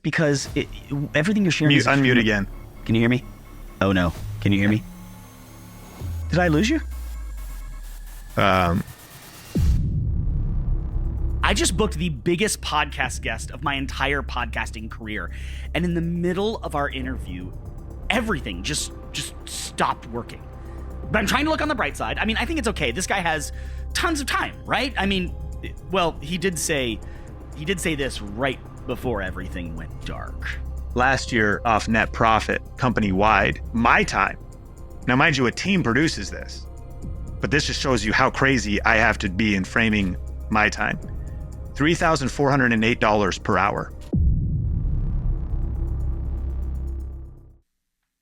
because everything you're sharing unmute again. Can you hear me? Oh no. Can you hear me? Did I lose you? I just booked the biggest podcast guest of my entire podcasting career. And in the middle of our interview, everything just stopped working. But I'm trying to look on the bright side. I mean, I think it's okay. This guy has tons of time, right? I mean, well, he did say this right before everything went dark. Last year, off net profit, company-wide, my time. Now, mind you, a team produces this, but this just shows you how crazy I have to be in framing my time. $3,408 per hour.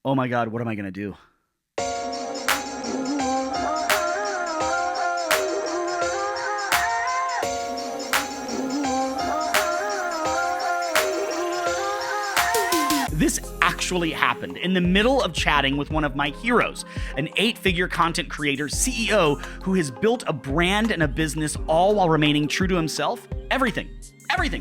Oh my God, what am I going to do? This actually happened in the middle of chatting with one of my heroes, an 8-figure content creator, CEO, who has built a brand and a business all while remaining true to himself. Everything,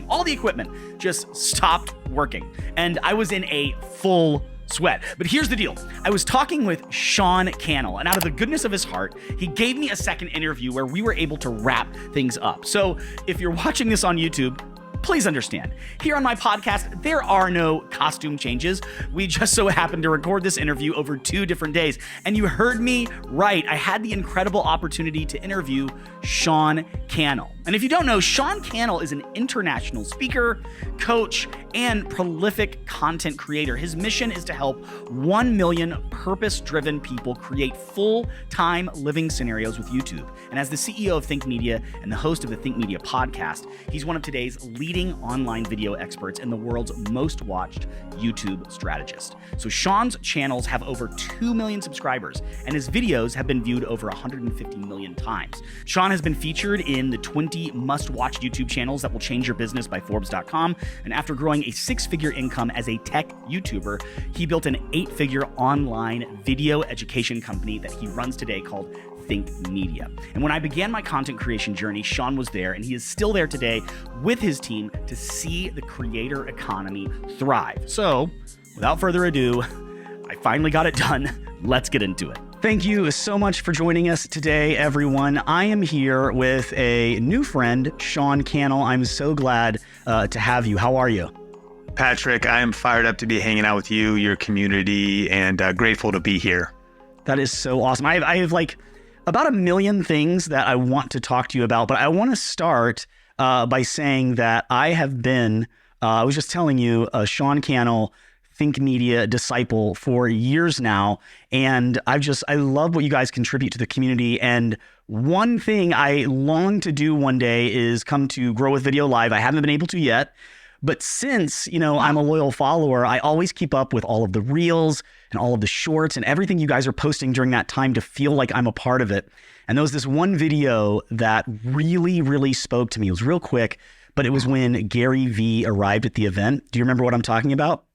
all the equipment just stopped working. And I was in a full sweat. But here's the deal. I was talking with Sean Cannell, and out of the goodness of his heart, he gave me a second interview where we were able to wrap things up. So if you're watching this on YouTube, please understand, here on my podcast, there are no costume changes. We just so happened to record this interview over 2 different days. And you heard me right. I had the incredible opportunity to interview Sean Cannell. And if you don't know, Sean Cannell is an international speaker, coach, and prolific content creator. His mission is to help 1 million purpose-driven people create full-time living scenarios with YouTube. And as the CEO of Think Media and the host of the Think Media podcast, he's one of today's leading online video experts and the world's most watched YouTube strategist. So Sean's channels have over 2 million subscribers, and his videos have been viewed over 150 million times. Sean has been featured in the 20 must-watch YouTube channels that will change your business by Forbes.com, and after growing a 6-figure income as a tech YouTuber, he built an 8-figure online video education company that he runs today called Think Media. And when I began my content creation journey, Sean was there, and he is still there today with his team to see the creator economy thrive. So, without further ado, I finally got it done. Let's get into it. Thank you so much for joining us today, everyone. I am here with a new friend, Sean Cannell. I'm so glad to have you. How are you? Patrick, I am fired up to be hanging out with you, your community, and grateful to be here. That is so awesome. I have like about 1 million things that I want to talk to you about, but I want to start by saying that I have been, I was just telling you, Sean Cannell, Think Media disciple for years now. And I love what you guys contribute to the community. And one thing I long to do one day is come to Grow with Video Live. I haven't been able to yet. But since, I'm a loyal follower, I always keep up with all of the reels and all of the shorts and everything you guys are posting during that time to feel like I'm a part of it. And there was this one video that really, really spoke to me. It was real quick, but it was when Gary Vee arrived at the event. Do you remember what I'm talking about?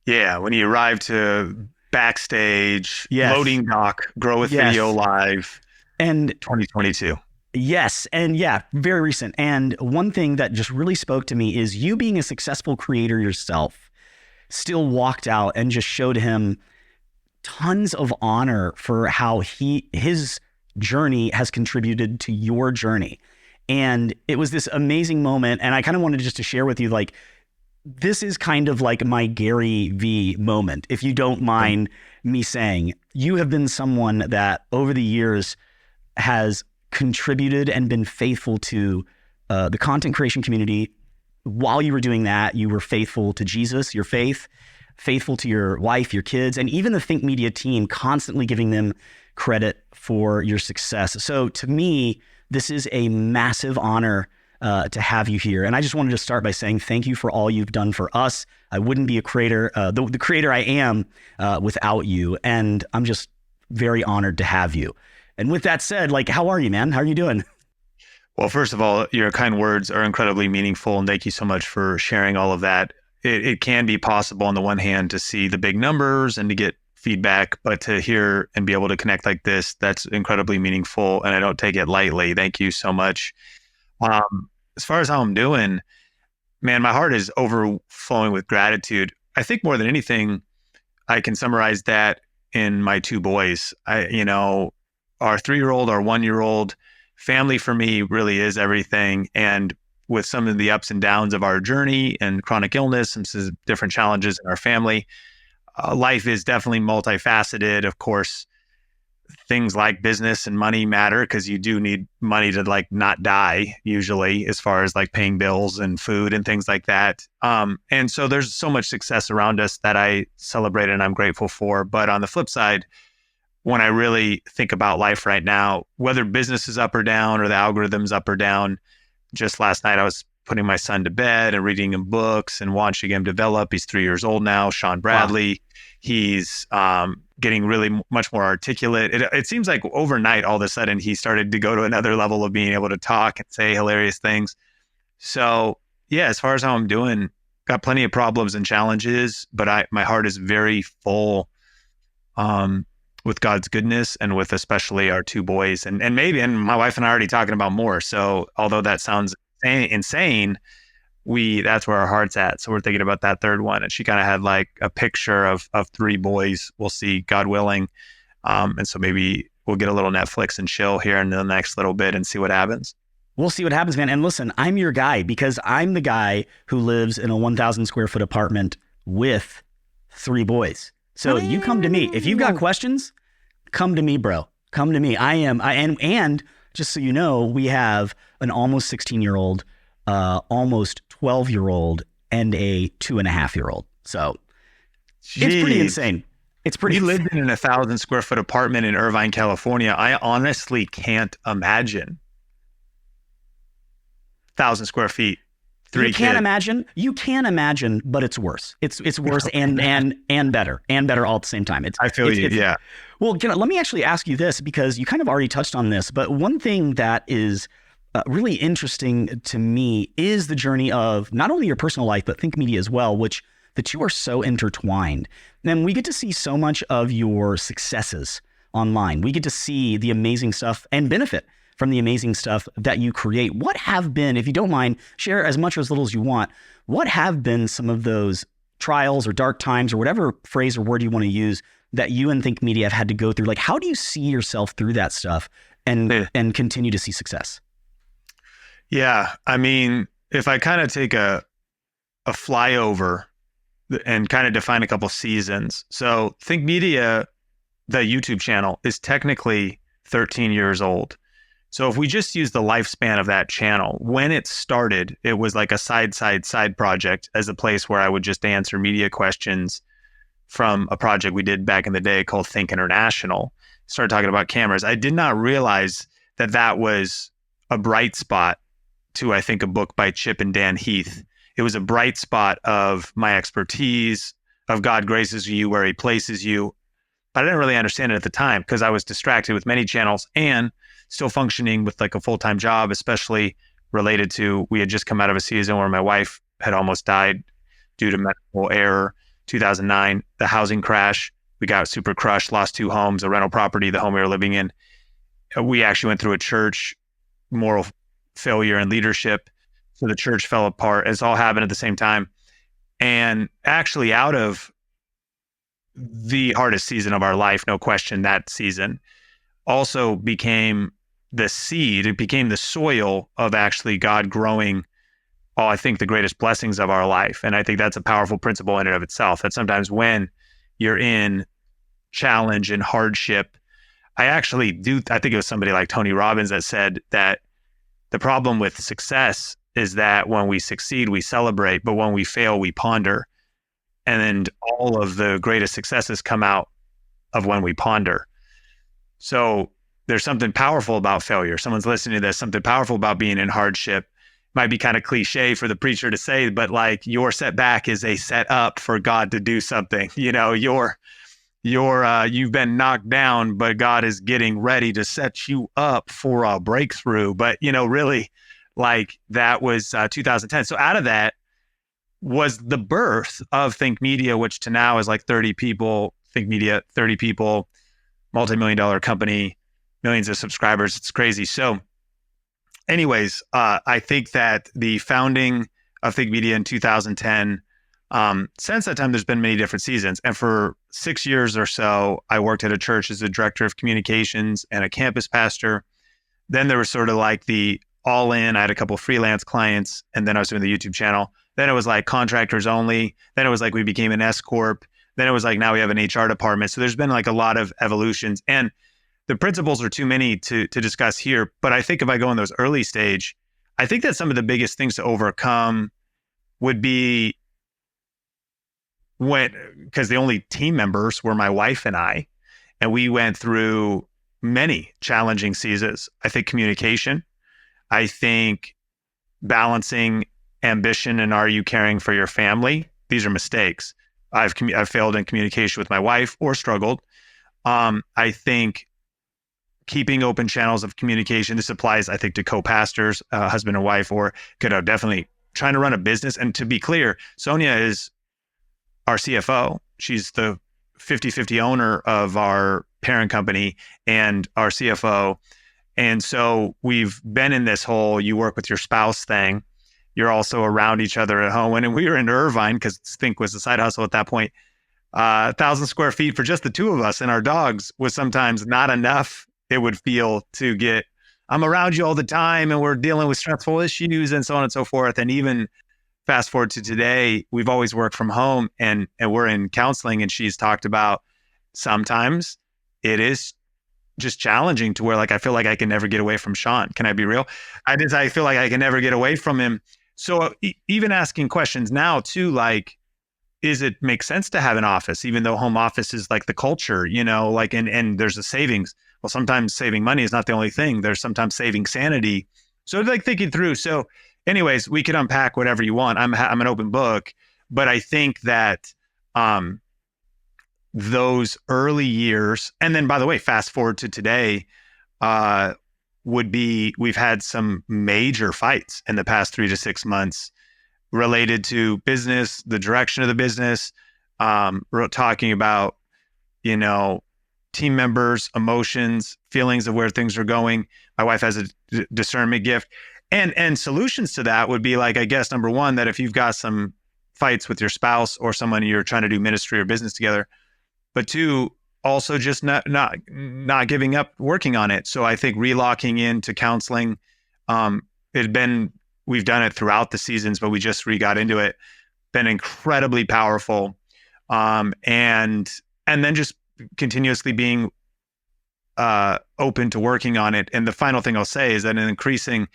Yeah, when he arrived to backstage, yes. Loading dock, Grow with Video Live, and 2022. Yes. And yeah, very recent. And one thing that just really spoke to me is you being a successful creator yourself still walked out and just showed him tons of honor for how his journey has contributed to your journey. And it was this amazing moment. And I kind of wanted just to share with you, like, this is kind of like my Gary Vee moment, if you don't mind me saying. You have been someone that over the years has contributed and been faithful to the content creation community. While you were doing that, you were faithful to Jesus, your faith, faithful to your wife, your kids, and even the Think Media team, constantly giving them credit for your success. So to me, this is a massive honor to have you here. And I just wanted to start by saying thank you for all you've done for us. I wouldn't be a creator, the creator I am, without you. And I'm just very honored to have you. And with that said, like, how are you, man? How are you doing? Well, first of all, your kind words are incredibly meaningful. And thank you so much for sharing all of that. It can be possible on the one hand to see the big numbers and to get feedback, but to hear and be able to connect like this, that's incredibly meaningful. And I don't take it lightly. Thank you so much. As far as how I'm doing, Man, my heart is overflowing with gratitude. I think more than anything, I can summarize that in my two boys. Our 3-year-old, our 1-year-old, family for me really is everything. And with some of the ups and downs of our journey and chronic illness and some different challenges in our family, life is definitely multifaceted. Of course, things like business and money matter because you do need money to like not die usually, as far as like paying bills and food and things like that. And so there's so much success around us that I celebrate and I'm grateful for. But on the flip side, when I really think about life right now, whether business is up or down or the algorithm's up or down, just last night I was putting my son to bed and reading him books and watching him develop. He's 3 years old now, Sean Bradley. Wow. He's getting really much more articulate. It seems like overnight, all of a sudden, he started to go to another level of being able to talk and say hilarious things. So yeah, as far as how I'm doing, got plenty of problems and challenges, but my heart is very full with God's goodness and with especially our two boys. And my wife and I are already talking about more. So although that sounds insane, that's where our heart's at. So we're thinking about that third one. And she kind of had like a picture of 3 boys. We'll see, God willing. And so maybe we'll get a little Netflix and chill here in the next little bit and see what happens. We'll see what happens, man. And listen, I'm your guy because I'm the guy who lives in a 1,000 square foot apartment with 3 boys. So you come to me. If you've got questions, come to me, bro. Come to me. And just so you know, we have an almost 16-year-old, almost 12-year-old, and a 2.5-year-old. So Jeez. It's pretty insane. We lived in a 1,000 square foot apartment in Irvine, California. I honestly can't imagine 1,000 square feet. 3 kids. You can imagine, but it's worse. It's worse and better all at the same time. I feel you. Yeah. Well, let me actually ask you this because you kind of already touched on this, but one thing that is really interesting to me is the journey of not only your personal life, but Think Media as well, which the two are so intertwined. And we get to see so much of your successes online. We get to see the amazing stuff and benefit from the amazing stuff that you create. What have been, if you don't mind, share as much or as little as you want, what have been some of those trials or dark times or whatever phrase or word you want to use that you and Think Media have had to go through? Like, how do you see yourself through that stuff and continue to see success? Yeah. I mean, if I kind of take a flyover and kind of define a couple seasons. So Think Media, the YouTube channel, is technically 13 years old. So if we just use the lifespan of that channel, when it started, it was like a side project as a place where I would just answer media questions from a project we did back in the day called Think International. Started talking about cameras. I did not realize that was a bright spot to, I think, a book by Chip and Dan Heath. It was a bright spot of my expertise, of God graces you where he places you. But I didn't really understand it at the time because I was distracted with many channels and still functioning with like a full-time job, especially related to, we had just come out of a season where my wife had almost died due to medical error. 2009, the housing crash, we got super crushed, lost 2 homes, a rental property, the home we were living in. We actually went through a church moral failure and leadership. So the church fell apart. It's all happened at the same time. And actually out of the hardest season of our life, no question, that season also became the seed. It became the soil of actually God growing I think the greatest blessings of our life. And I think that's a powerful principle in and of itself, that sometimes when you're in challenge and hardship, I think it was somebody like Tony Robbins that said that the problem with success is that when we succeed, we celebrate, but when we fail, we ponder. And then all of the greatest successes come out of when we ponder. So there's something powerful about failure. Someone's listening to this, something powerful about being in hardship. Might be kind of cliche for the preacher to say, but like your setback is a setup for God to do something. You know, you've been knocked down, but God is getting ready to set you up for a breakthrough. But, really like that was 2010. So out of that was the birth of Think Media, which to now is like 30 people, Think Media, 30 people, multi-million-dollar company, millions of subscribers. It's crazy. So anyways, I think that the founding of Think Media in 2010. Since that time, there's been many different seasons. And for 6 years or so, I worked at a church as a director of communications and a campus pastor. Then there was sort of like the all in. I had a couple of freelance clients, and then I was doing the YouTube channel. Then it was like contractors only. Then it was like we became an S Corp. Then it was like now we have an HR department. So there's been like a lot of evolutions. And the principles are too many to discuss here. But I think if I go in those early stage, I think that some of the biggest things to overcome would be because the only team members were my wife and we went through many challenging seasons. I think communication, I think balancing ambition and are you caring for your family? These are mistakes. I've failed in communication with my wife or struggled. I think keeping open channels of communication. This applies, I think, to co-pastors, husband and wife, or definitely trying to run a business. And to be clear, Sonia is our CFO. She's the 50-50 owner of our parent company and our CFO. And so we've been in this whole you work with your spouse thing. You're also around each other at home. And we were in Irvine because Think was a side hustle at that point. 1,000 square feet for just the two of us and our dogs was sometimes not enough. It would feel to get, I'm around you all the time and we're dealing with stressful issues and so on and so forth. And even fast forward to today, we've always worked from home and we're in counseling, and she's talked about sometimes it is just challenging to where like I feel like I can never get away from Sean. Can I be real? I feel like I can never get away from him. So even asking questions now too, like, is it make sense to have an office, even though home office is like the culture, like, and there's a savings. Well, sometimes saving money is not the only thing. There's sometimes saving sanity. So like thinking through. So anyways, we could unpack whatever you want. I'm an open book, but I think that those early years, and then by the way, fast forward to today, we've had some major fights in the past 3 to 6 months related to business, the direction of the business. We're talking about, team members, emotions, feelings of where things are going. My wife has a discernment gift. And solutions to that would be like, I guess, number one, that if you've got some fights with your spouse or someone you're trying to do ministry or business together, but two, also just not giving up working on it. So I think relocking into counseling, we've done it throughout the seasons, but we just got into it, been incredibly powerful. And then just continuously being open to working on it. And the final thing I'll say is that an increasing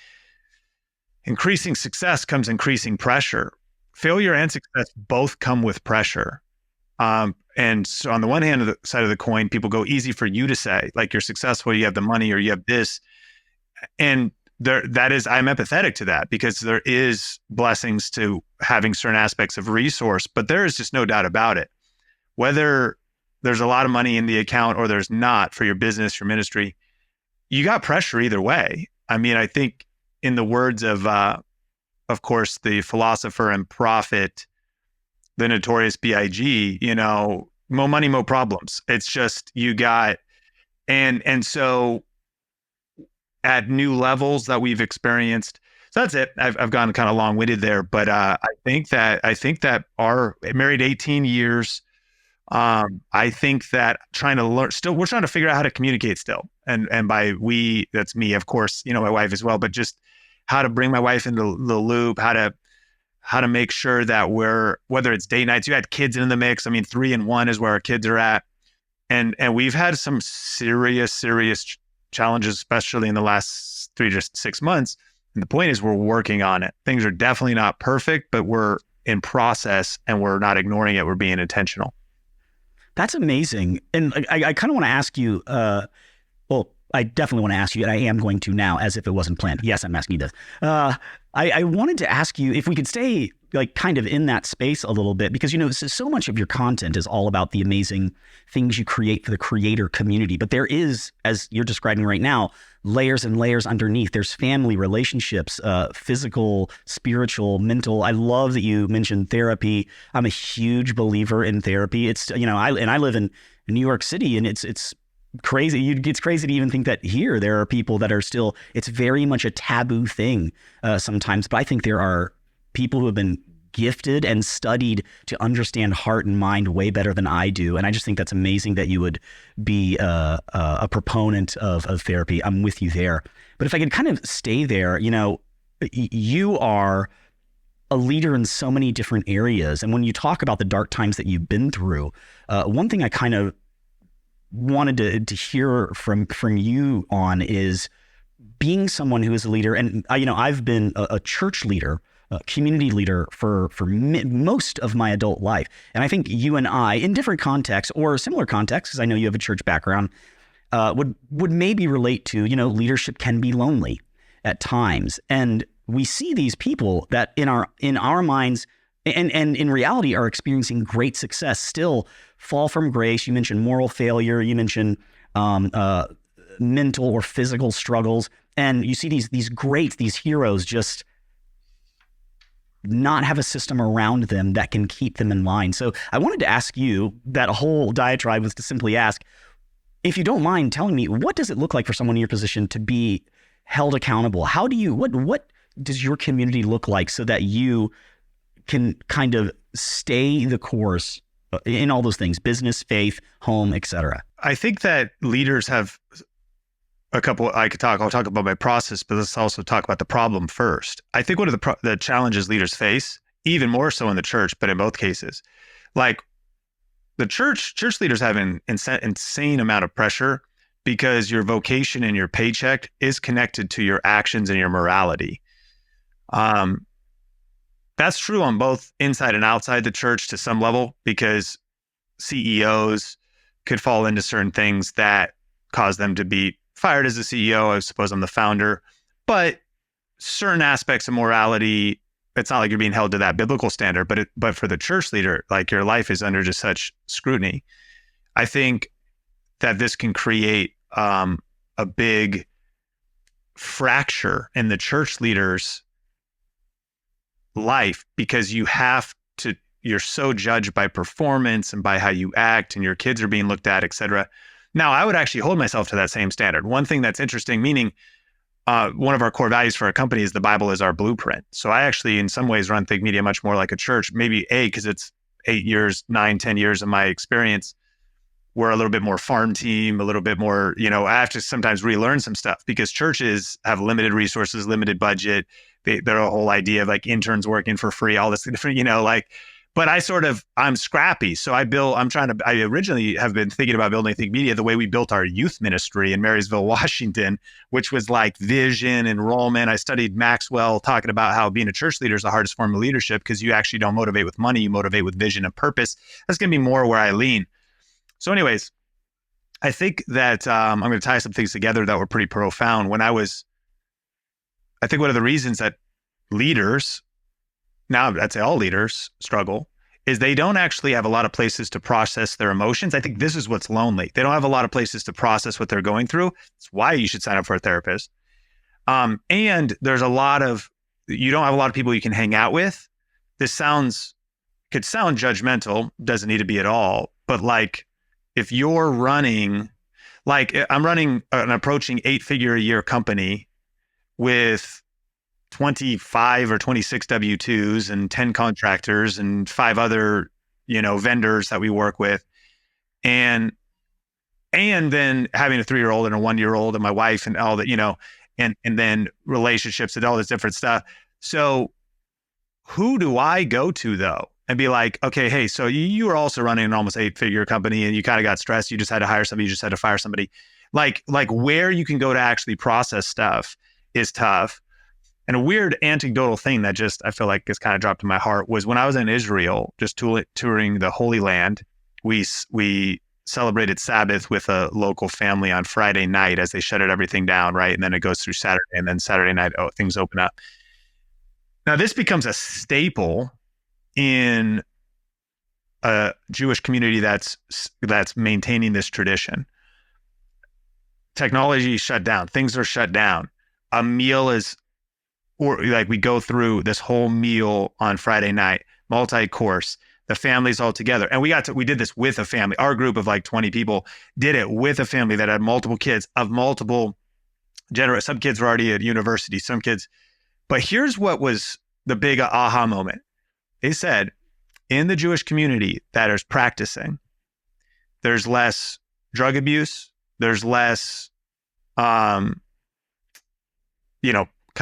success comes increasing pressure. Failure and success both come with pressure. And so on the one hand, of the side of the coin, people go easy for you to say, like you're successful, you have the money, or you have this. And I'm empathetic to that because there is blessings to having certain aspects of resource, but there is just no doubt about it. Whether there's a lot of money in the account or there's not for your business, your ministry, you got pressure either way. I mean, I think in the words of course, the philosopher and prophet, the notorious B.I.G., more money, more problems. It's just you got, and so at new levels that we've experienced. So that's it. I've gone kind of long-winded there, but I think that our married 18 years. I think that trying to learn still, we're trying to figure out how to communicate still. And by we, that's me, of course, my wife as well, but just how to bring my wife into the loop, how to make sure that whether it's date nights, you had kids in the mix. I mean, 3 and 1 is where our kids are at. And we've had some serious challenges, especially in the last 3 to 6 months. And the point is we're working on it. Things are definitely not perfect, but we're in process and we're not ignoring it. We're being intentional. That's amazing. And I kind of want to ask you, I definitely want to ask you, and I am going to now as if it wasn't planned. Yes, I'm asking you this. I wanted to ask you if we could stay like kind of in that space a little bit, because, so much of your content is all about the amazing things you create for the creator community. But there is, as you're describing right now, layers and layers underneath. There's family, relationships, physical, spiritual, mental. I love that you mentioned therapy. I'm a huge believer in therapy. It's, I live in New York City, and it's crazy. It's crazy to even think that here there are people that are still, it's very much a taboo thing sometimes, but I think there are people who have been gifted and studied to understand heart and mind way better than I do. And I just think that's amazing that you would be a proponent of therapy. I'm with you there. But if I could kind of stay there, you are a leader in so many different areas. And when you talk about the dark times that you've been through, one thing I kind of wanted to hear from you on is being someone who is a leader. And I've been a church leader, a community leader for most of my adult life. And I think you and I, in different contexts or similar contexts, because I know you have a church background, would maybe relate to, leadership can be lonely at times. And we see these people that in our minds and in reality are experiencing great success still fall from grace. You mentioned moral failure. You mentioned mental or physical struggles. And you see these greats, these heroes just not have a system around them that can keep them in line. So I wanted to ask you, that whole diatribe was to simply ask, if you don't mind telling me, what does it look like for someone in your position to be held accountable? What does your community look like so that you can kind of stay the course in all those things, business, faith, home, etc.? I think that leaders have a couple. I'll talk about my process, but let's also talk about the problem first. I think one of the challenges leaders face, even more so in the church, but in both cases, like the church leaders have an insane amount of pressure because your vocation and your paycheck is connected to your actions and your morality. That's true on both inside and outside the church to some level, because CEOs could fall into certain things that cause them to be fired as a CEO. I suppose I'm the founder, but certain aspects of morality, it's not like you're being held to that biblical standard, but for the church leader, like your life is under just such scrutiny. I think that this can create a big fracture in the church leader's life, because you're so judged by performance and by how you act, and your kids are being looked at, etc. Now, I would actually hold myself to that same standard. One thing that's interesting, meaning one of our core values for our company is the Bible is our blueprint. So I actually, in some ways, run Think Media much more like a church, maybe because it's 8 years, 9, 10 years of my experience. We're a little bit more farm team, a little bit more, I have to sometimes relearn some stuff because churches have limited resources, limited budget. They're a whole idea of like interns working for free, all this different, but I'm scrappy. So I originally have been thinking about building Think Media the way we built our youth ministry in Marysville, Washington, which was like vision, enrollment. I studied Maxwell talking about how being a church leader is the hardest form of leadership because you actually don't motivate with money, you motivate with vision and purpose. That's going to be more where I lean. So anyways, I think that I'm going to tie some things together that were pretty profound. I think one of the reasons that leaders, now I'd say all leaders, struggle is they don't actually have a lot of places to process their emotions. I think this is what's lonely. They don't have a lot of places to process what they're going through. It's why you should sign up for a therapist. And there's you don't have a lot of people you can hang out with. This could sound judgmental, doesn't need to be at all. But like, if you're running, like I'm running an approaching 8-figure a year company with 25 or 26 W-2s and 10 contractors and 5 other, vendors that we work with. And then having a 3-year-old and a 1-year-old and my wife and all that, and then relationships and all this different stuff. So who do I go to though? And be like, okay, hey, so you were also running an almost 8-figure company and you kind of got stressed. You just had to hire somebody, you just had to fire somebody. Like where you can go to actually process stuff is tough. And a weird anecdotal thing that just, I feel like has kind of dropped in my heart was when I was in Israel, just touring the Holy Land, we celebrated Sabbath with a local family on Friday night as they shuttered everything down, right? And then it goes through Saturday, and then Saturday night, things open up. Now this becomes a staple in a Jewish community that's maintaining this tradition. Technology is shut down. Things are shut down. A meal we go through this whole meal on Friday night, multi-course, the family's all together. And we did this with a family. Our group of like 20 people did it with a family that had multiple kids of multiple generations. Some kids were already at university, some kids. But here's what was the big aha moment. They said in the Jewish community that is practicing, there's less drug abuse, there's less, kind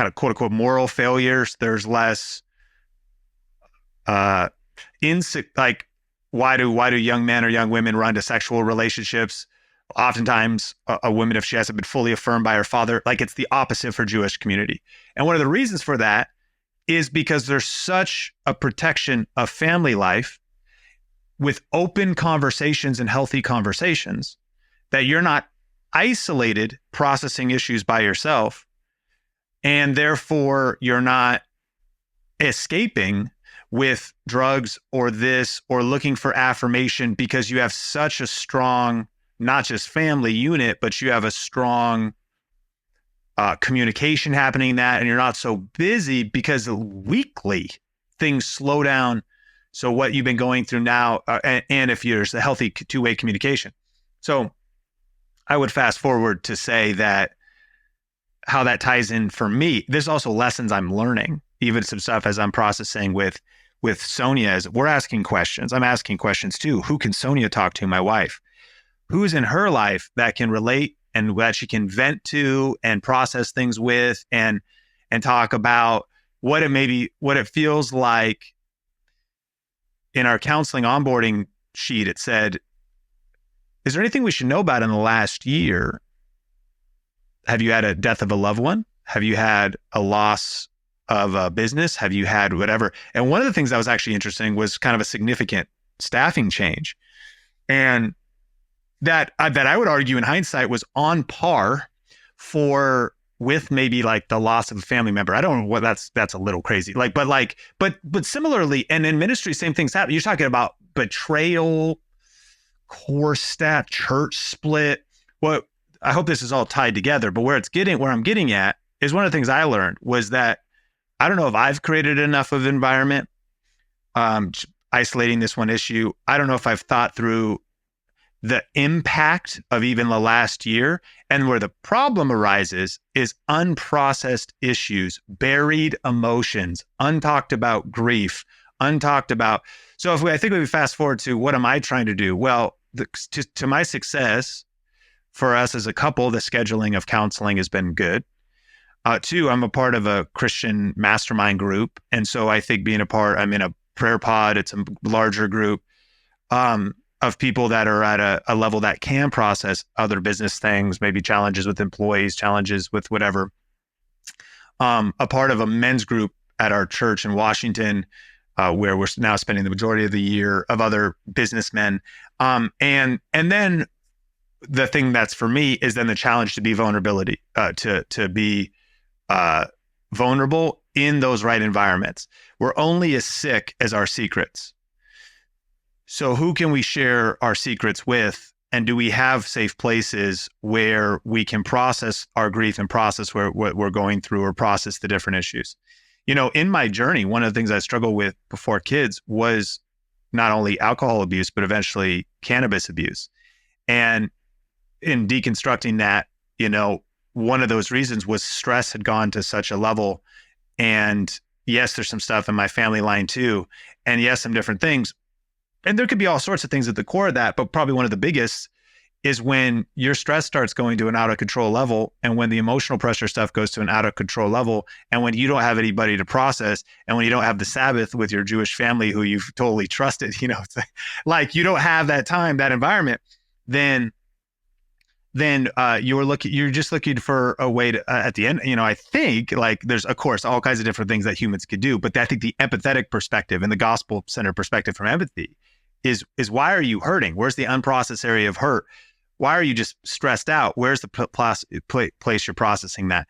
of quote unquote moral failures. There's less, like why do young men or young women run to sexual relationships? Oftentimes a woman, if she hasn't been fully affirmed by her father, like it's the opposite for Jewish community. And one of the reasons for that is because there's such a protection of family life with open conversations and healthy conversations that you're not isolated processing issues by yourself. And therefore you're not escaping with drugs or this or looking for affirmation, because you have such a strong, not just family unit, but you have a strong communication happening that, and you're not so busy because weekly things slow down. So what you've been going through now, and if there's a healthy two-way communication. So I would fast forward to say that how that ties in for me, there's also lessons I'm learning, even some stuff as I'm processing with Sonia, as we're asking questions. I'm asking questions too. Who can Sonia talk to, my wife? Who's in her life that can relate and that she can vent to and process things with and talk about what it feels like. In our counseling onboarding sheet, it said, is there anything we should know about in the last year? Have you had a death of a loved one? Have you had a loss of a business? Have you had whatever? And one of the things that was actually interesting was kind of a significant staffing change. And that I would argue in hindsight was on par with maybe like the loss of a family member. I don't know what that's a little crazy. But similarly, and in ministry, same things happen. You're talking about betrayal, core staff, church split. What I hope this is all tied together, but where I'm getting at is one of the things I learned was that I don't know if I've created enough of an environment, isolating this one issue. I don't know if I've thought through the impact of even the last year, and where the problem arises is unprocessed issues, buried emotions, untalked about grief, untalked about. So I think if we fast forward to what am I trying to do? Well, to my success for us as a couple, the scheduling of counseling has been good. Two, I'm a part of a Christian mastermind group. And so I think I'm in a prayer pod. It's a larger group of people that are at a level that can process other business things, maybe challenges with employees, challenges with whatever. A part of a men's group at our church in Washington, where we're now spending the majority of the year, of other businessmen. And then the thing that's for me is then the challenge to be vulnerability, to be vulnerable in those right environments. We're only as sick as our secrets. So who can we share our secrets with? And do we have safe places where we can process our grief and process what we're going through, or process the different issues? In my journey, one of the things I struggled with before kids was not only alcohol abuse, but eventually cannabis abuse. And in deconstructing that, one of those reasons was stress had gone to such a level. And yes, there's some stuff in my family line too. And yes, some different things. And there could be all sorts of things at the core of that, but probably one of the biggest is when your stress starts going to an out of control level, and when the emotional pressure stuff goes to an out of control level, and when you don't have anybody to process, and when you don't have the Sabbath with your Jewish family who you've totally trusted, it's like you don't have that time, that environment, then you're just looking for a way to, at the end, I think like there's, of course, all kinds of different things that humans could do, but I think the empathetic perspective and the gospel-centered perspective from empathy is why are you hurting? Where's the unprocessed area of hurt? Why are you just stressed out? Where's the place you're processing that?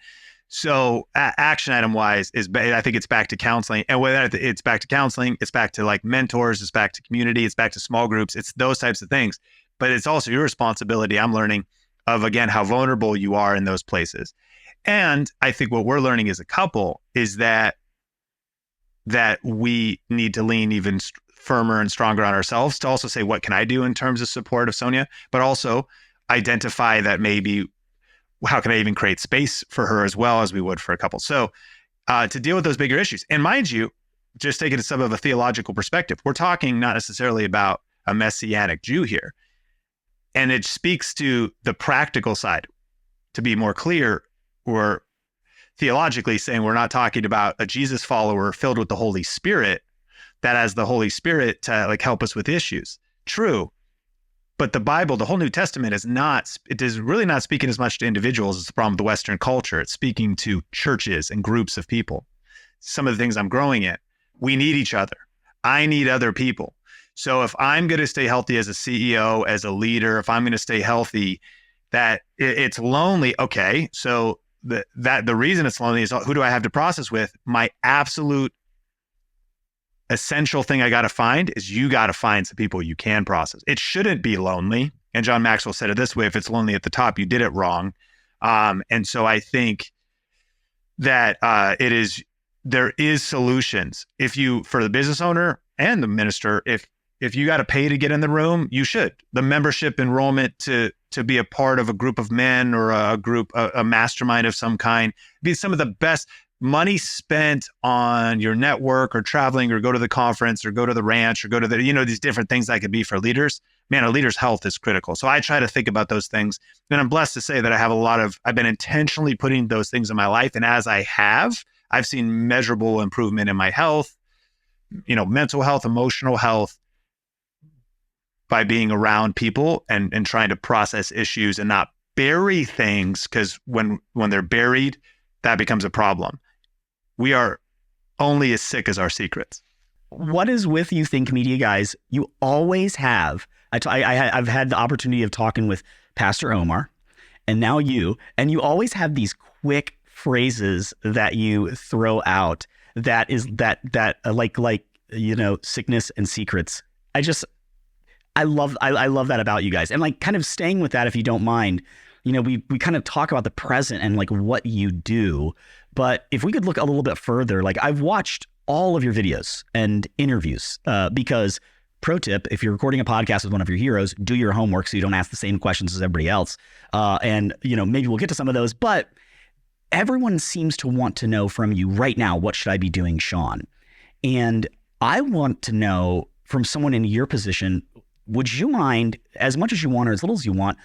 So action item wise I think it's back to counseling. And whether it's back to counseling, it's back to like mentors, it's back to community, it's back to small groups, it's those types of things. But it's also your responsibility, I'm learning, of again, how vulnerable you are in those places. And I think what we're learning as a couple is that we need to lean even firmer and stronger on ourselves to also say, what can I do in terms of support of Sonia? But also identify that maybe, how can I even create space for her as well as we would for a couple? So to deal with those bigger issues. And mind you, just taking some of a theological perspective, we're talking not necessarily about a Messianic Jew here. And it speaks to the practical side. To be more clear, we're theologically saying we're not talking about a Jesus follower filled with the Holy Spirit that has the Holy Spirit to like help us with issues. True. But the Bible, the whole New Testament it is really not speaking as much to individuals as the problem of the Western culture. It's speaking to churches and groups of people. Some of the things I'm growing in, we need each other. I need other people. So if I'm going to stay healthy as a CEO, as a leader, if I'm going to stay healthy, that it's lonely. Okay. So the reason it's lonely is who do I have to process with? My absolute essential thing I got to find is you got to find some people you can process. It shouldn't be lonely. And John Maxwell said it this way: if it's lonely at the top, you did it wrong. And so I think that there is solutions. For the business owner and the minister, if you got to pay to get in the room, you should. The membership enrollment to be a part of a group of men or a mastermind of some kind, be some of the best money spent on your network or traveling or go to the conference or go to the ranch or go to these different things that could be for leaders. Man, a leader's health is critical. So I try to think about those things. And I'm blessed to say that I've been intentionally putting those things in my life. And as I've seen measurable improvement in my health, mental health, emotional health, by being around people and trying to process issues and not bury things, because when they're buried, that becomes a problem. We are only as sick as our secrets. What is with you Think Media guys? You always have. I've had the opportunity of talking with Pastor Omar and now you, and you always have these quick phrases that you throw out that is that like sickness and secrets. I love that about you guys. And like kind of staying with that, if you don't mind, we kind of talk about the present and like what you do, but if we could look a little bit further, like I've watched all of your videos and interviews, because pro tip, if you're recording a podcast with one of your heroes, do your homework so you don't ask the same questions as everybody else. And maybe we'll get to some of those, but everyone seems to want to know from you right now, what should I be doing, Sean? And I want to know from someone in your position, would you mind, as much as you want or as little as you want,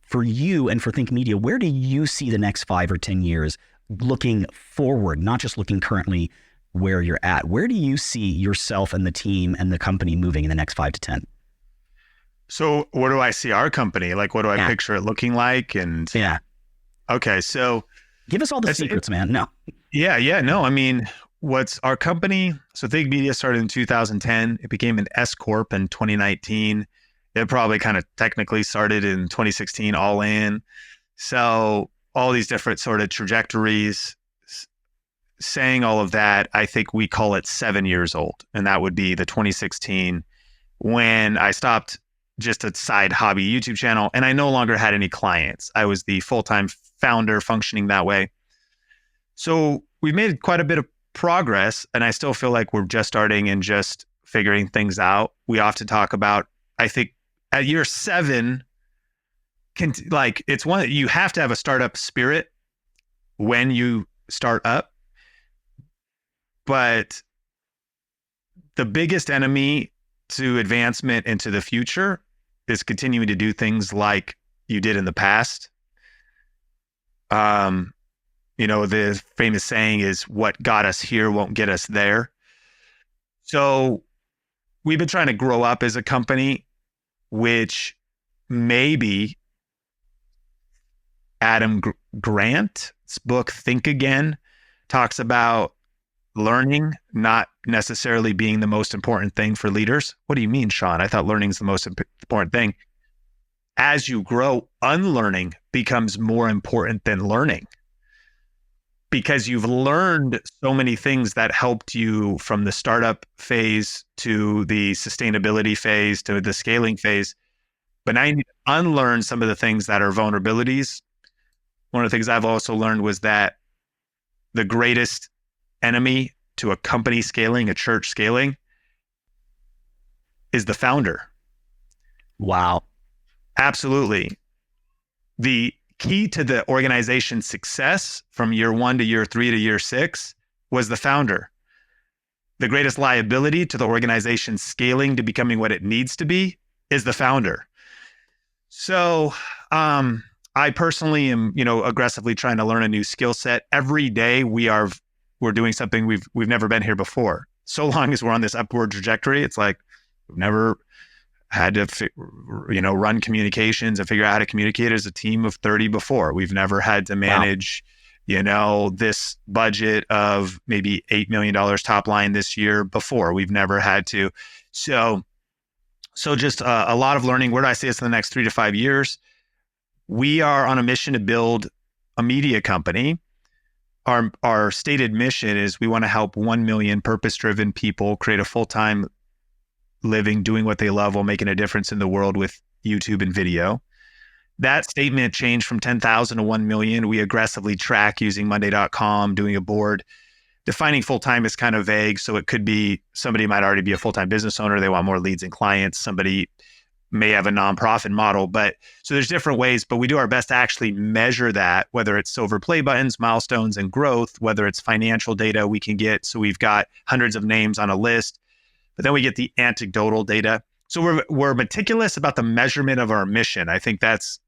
for you and for Think Media, where do you see the next 5 or 10 years looking forward, not just looking currently where you're at? Where do you see yourself and the team and the company moving in the next 5 to 10? So where do I see our company? Like, what do I picture it looking like? And okay, so give us all the secrets, man. No. Yeah. No, I mean, what's our company? So Think Media started in 2010. It became an S Corp in 2019. It probably kind of technically started in 2016, all in. So all these different sort of trajectories. Saying all of that, I think we call it 7 years old. And that would be the 2016 when I stopped just a side hobby YouTube channel and I no longer had any clients. I was the full-time founder functioning that way. So we made quite a bit of progress, and I still feel like we're just starting and just figuring things out. We often talk about, I think at year 7, it's one that you have to have a startup spirit when you start up. But the biggest enemy to advancement into the future is continuing to do things like you did in the past. The famous saying is, what got us here won't get us there. So we've been trying to grow up as a company, which maybe Adam Grant's book, Think Again, talks about learning not necessarily being the most important thing for leaders. What do you mean, Sean? I thought learning is the most important thing. As you grow, unlearning becomes more important than learning, because you've learned so many things that helped you from the startup phase to the sustainability phase to the scaling phase. But now you need to unlearn some of the things that are vulnerabilities. One of the things I've also learned was that the greatest enemy to a company scaling, a church scaling, is the founder. Wow. Absolutely. The key to the organization's success from year 1 to year 3 to year 6 was the founder. The greatest liability to the organization scaling to becoming what it needs to be is the founder. So I personally am, aggressively trying to learn a new skill set. Every day we're doing something we've never been here before. So long as we're on this upward trajectory, it's like we've never had to, run communications and figure out how to communicate as a team of 30 before. We've never had to manage, this budget of maybe $8 million top line this year before. We've never had to. So just a lot of learning. Where do I see us in the next 3 to 5 years? We are on a mission to build a media company. Our stated mission is we want to help 1 million purpose-driven people create a full-time living, doing what they love while making a difference in the world with YouTube and video. That statement changed from 10,000 to 1 million. We aggressively track using Monday.com, doing a board. Defining full-time is kind of vague. So it could be somebody might already be a full-time business owner. They want more leads and clients. Somebody may have a nonprofit model, so there's different ways, but we do our best to actually measure that, whether it's silver play buttons, milestones, and growth, whether it's financial data we can get. So we've got hundreds of names on a list, but then we get the anecdotal data. So we're meticulous about the measurement of our mission. I think that's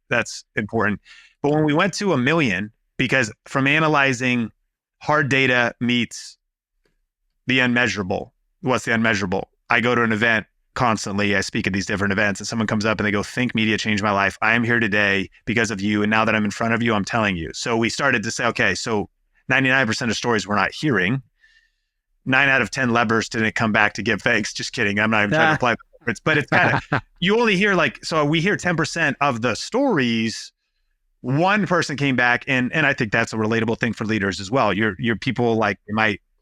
important. But when we went to 1 million, because from analyzing hard data meets the unmeasurable. What's the unmeasurable? I go to an event constantly. I speak at these different events and someone comes up and they go, "Think media changed my life. I am here today because of you. And now that I'm in front of you, I'm telling you." So we started to say, okay, so 99% of stories we're not hearing. 9 out of 10 levers didn't come back to give thanks. Just kidding. I'm not even trying to apply the words, but it's kind of, you only hear so we hear 10% of the stories. One person came back and I think that's a relatable thing for leaders as well. Your people,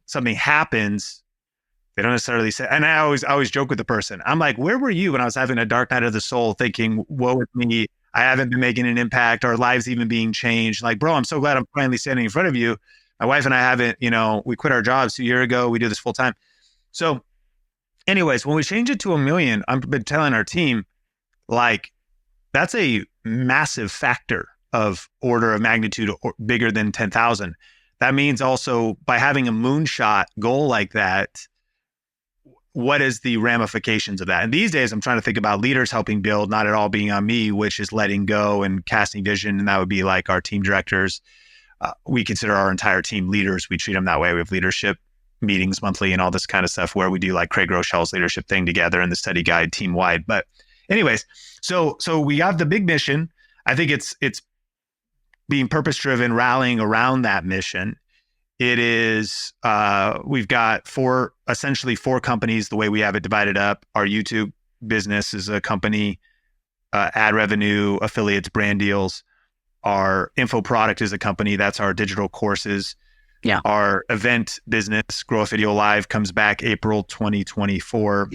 something happens, they don't necessarily say, and I always joke with the person. I'm like, "Where were you when I was having a dark night of the soul thinking, woe is me, I haven't been making an impact, our lives even being changed." Like, bro, I'm so glad I'm finally standing in front of you. My wife and I haven't, we quit our jobs 2 years ago. We do this full time. So anyways, when we change it to 1 million, I've been telling our team, that's a massive factor of order of magnitude bigger than 10,000. That means also by having a moonshot goal like that, what is the ramifications of that? And these days I'm trying to think about leaders helping build, not at all being on me, which is letting go and casting vision. And that would be like our team directors. We consider our entire team leaders. We treat them that way. We have leadership meetings monthly and all this kind of stuff where we do like Craig Rochelle's leadership thing together and the study guide team wide. But anyways, so we have the big mission. I think it's being purpose-driven, rallying around that mission. It is, we've got essentially four companies, the way we have it divided up. Our YouTube business is a company, ad revenue, affiliates, brand deals. Our info product is a company, that's our digital courses. Yeah. Our event business, Grow a Video Live, comes back April 2024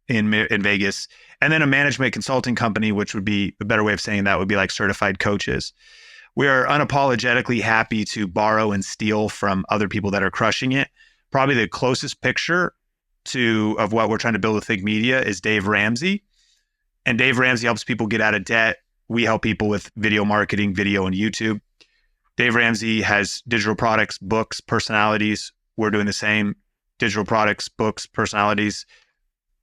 in Vegas. And then a management consulting company, which would be a better way of saying that would be like certified coaches. We are unapologetically happy to borrow and steal from other people that are crushing it. Probably the closest picture of what we're trying to build with Think Media is Dave Ramsey. And Dave Ramsey helps people get out of debt. We help people with video marketing, video and YouTube. Dave Ramsey has digital products, books, personalities. We're doing the same. Digital products, books, personalities.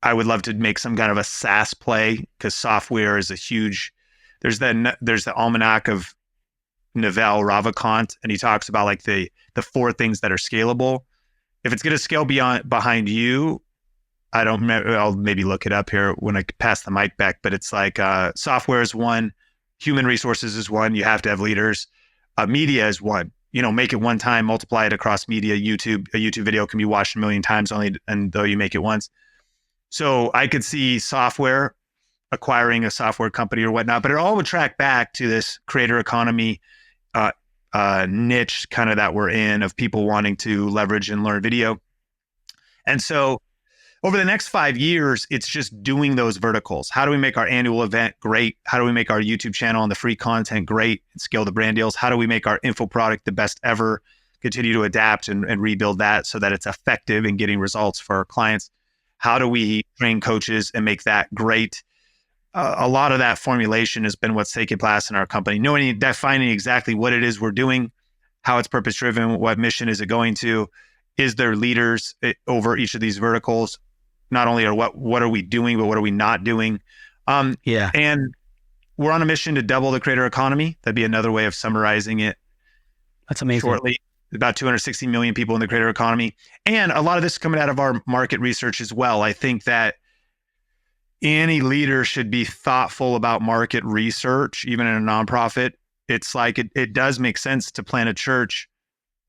I would love to make some kind of a SaaS play because software is a huge. There's the almanac of Naval Ravikant, and he talks about like the four things that are scalable. If it's going to scale behind you, I'll maybe look it up here when I pass the mic back, but it's like software is one, human resources is one, you have to have leaders. Media is one, make it one time, multiply it across media. A YouTube video can be watched 1 million times and though you make it once. So I could see software, acquiring a software company or whatnot, but it all would track back to this creator economy niche kind of that we're in of people wanting to leverage and learn video. And so over the next 5 years, it's just doing those verticals. How do we make our annual event great? How do we make our YouTube channel and the free content great and scale the brand deals? How do we make our info product the best ever? Continue to adapt and rebuild that so that it's effective in getting results for our clients. How do we train coaches and make that great? a lot of that formulation has been what's taken place in our company, defining exactly what it is we're doing, how it's purpose driven, what mission is it going to, is there leaders over each of these verticals? Not only are what are we doing, but what are we not doing? And we're on a mission to double the creator economy. That'd be another way of summarizing it. That's amazing. Shortly, about 260 million people in the creator economy. And a lot of this is coming out of our market research as well. I think that any leader should be thoughtful about market research, even in a nonprofit. It's like it does make sense to plant a church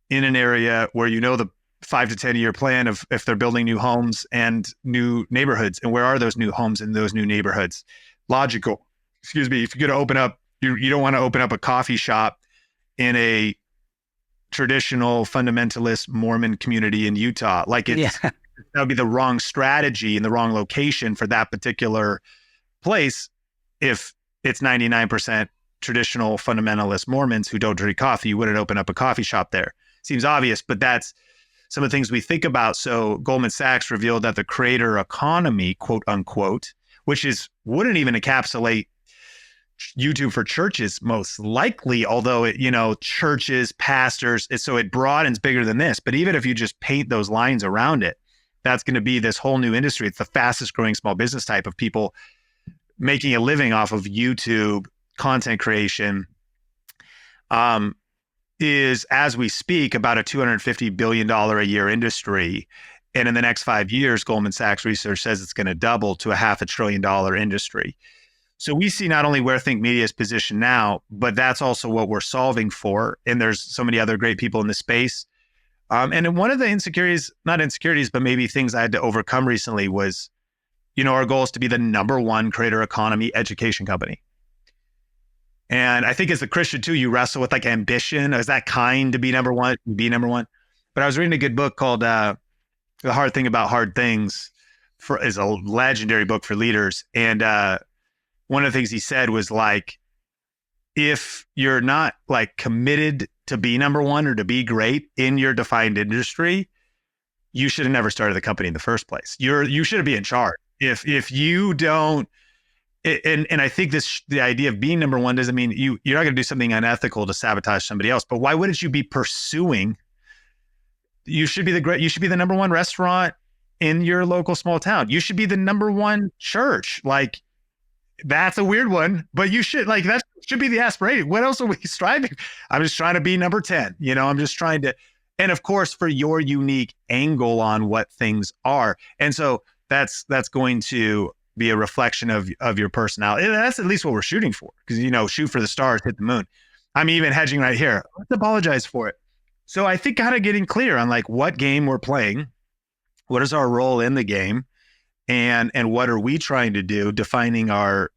in an area where you know the 5 to 10 year plan of if they're building new homes and new neighborhoods, and where are those new homes in those new neighborhoods. Logical. Excuse me. If you're going to open up, you don't want to open up a coffee shop in a traditional fundamentalist Mormon community in Utah. Like that would be the wrong strategy and the wrong location for that particular place. If it's 99% traditional fundamentalist Mormons who don't drink coffee, you wouldn't open up a coffee shop there. Seems obvious, but that's some of the things we think about. So Goldman Sachs revealed that the creator economy, quote unquote, which wouldn't even encapsulate YouTube for churches most likely, although churches, pastors, so it broadens bigger than this. But even if you just paint those lines around it, that's going to be this whole new industry. It's the fastest growing small business type of people making a living off of YouTube content creation. Is, as we speak, about a $250 billion a year industry. And in the next 5 years, Goldman Sachs research says it's going to double to a $500 billion industry. So we see not only where Think Media is positioned now, but that's also what we're solving for. And there's so many other great people in the space. And one of the not insecurities, but maybe things I had to overcome recently was, our goal is to be the number one creator economy education company. And I think as a Christian too, you wrestle with like ambition. Is that kind to be number one? But I was reading a good book called The Hard Thing About Hard Things. Is a legendary book for leaders. And one of the things he said was like, if you're not like committed to be number one or to be great in your defined industry, you should have never started the company in the first place. You should be in charge. If you don't. And I think the idea of being number one doesn't mean you're not going to do something unethical to sabotage somebody else. But why wouldn't you be pursuing? You should be the number one restaurant in your local small town. You should be the number one church. Like, that's a weird one, but you should, like, that should be the aspiration. What else are we striving? I'm just trying to be number 10. I'm just trying to, and of course, for your unique angle on what things are. And so that's going to be a reflection of your personality. And that's at least what we're shooting for, because shoot for the stars, hit the moon. I'm even hedging right here. Let's apologize for it. So I think kind of getting clear on like what game we're playing, what is our role in the game, and what are we trying to do, defining our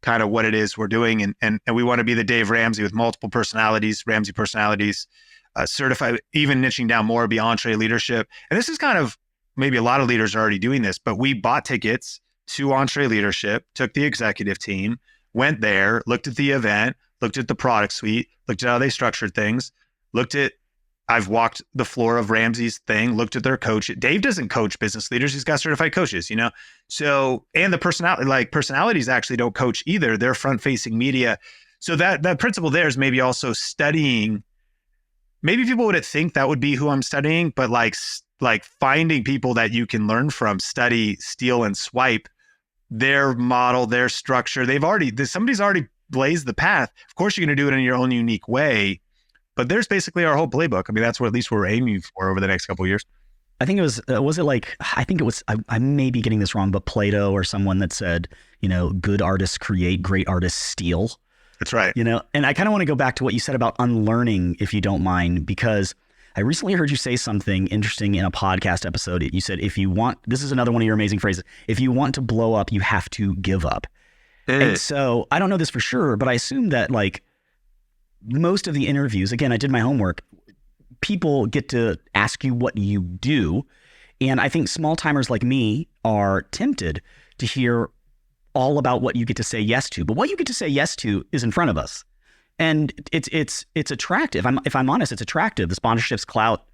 kind of what it is we're doing, and we want to be the Dave Ramsey with multiple personalities, Ramsey personalities, certified, even niching down more, be entree leadership. And this is kind of maybe a lot of leaders are already doing this, but we bought tickets to Entree Leadership, took the executive team, went there, looked at the event, looked at the product suite, looked at how they structured things, I've walked the floor of Ramsey's thing, looked at their coach. Dave doesn't coach business leaders. He's got certified coaches, So, and the personalities actually don't coach either. They're front-facing media. So that principle there is maybe also studying. Maybe people wouldn't think that would be who I'm studying, but like finding people that you can learn from, study, steal, and swipe their model, their structure. Somebody's already blazed the path. Of course, you're going to do it in your own unique way, but there's basically our whole playbook. I mean, that's what at least we're aiming for over the next couple of years. I think it was, I may be getting this wrong, but Plato or someone that said, good artists create, great artists steal. That's right. And I kind of want to go back to what you said about unlearning, if you don't mind, because I recently heard you say something interesting in a podcast episode. You said, this is another one of your amazing phrases, if you want to blow up, you have to give up. And so I don't know this for sure, but I assume that like most of the interviews, again, I did my homework, people get to ask you what you do. And I think small timers like me are tempted to hear all about what you get to say yes to. But what you get to say yes to is in front of us. And it's attractive. If I'm honest, it's attractive. The sponsorships, clout,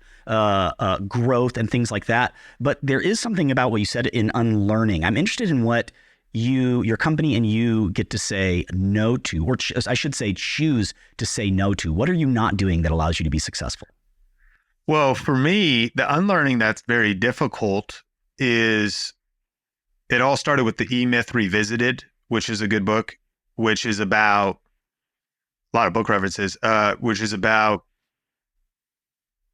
growth, and things like that. But there is something about what you said in unlearning. I'm interested in what your company and you get to say no to, or I should say choose to say no to? What are you not doing that allows you to be successful? Well, for me, the unlearning that's very difficult is it all started with the E-Myth Revisited, which is a good book, which is about a lot of book references, which is about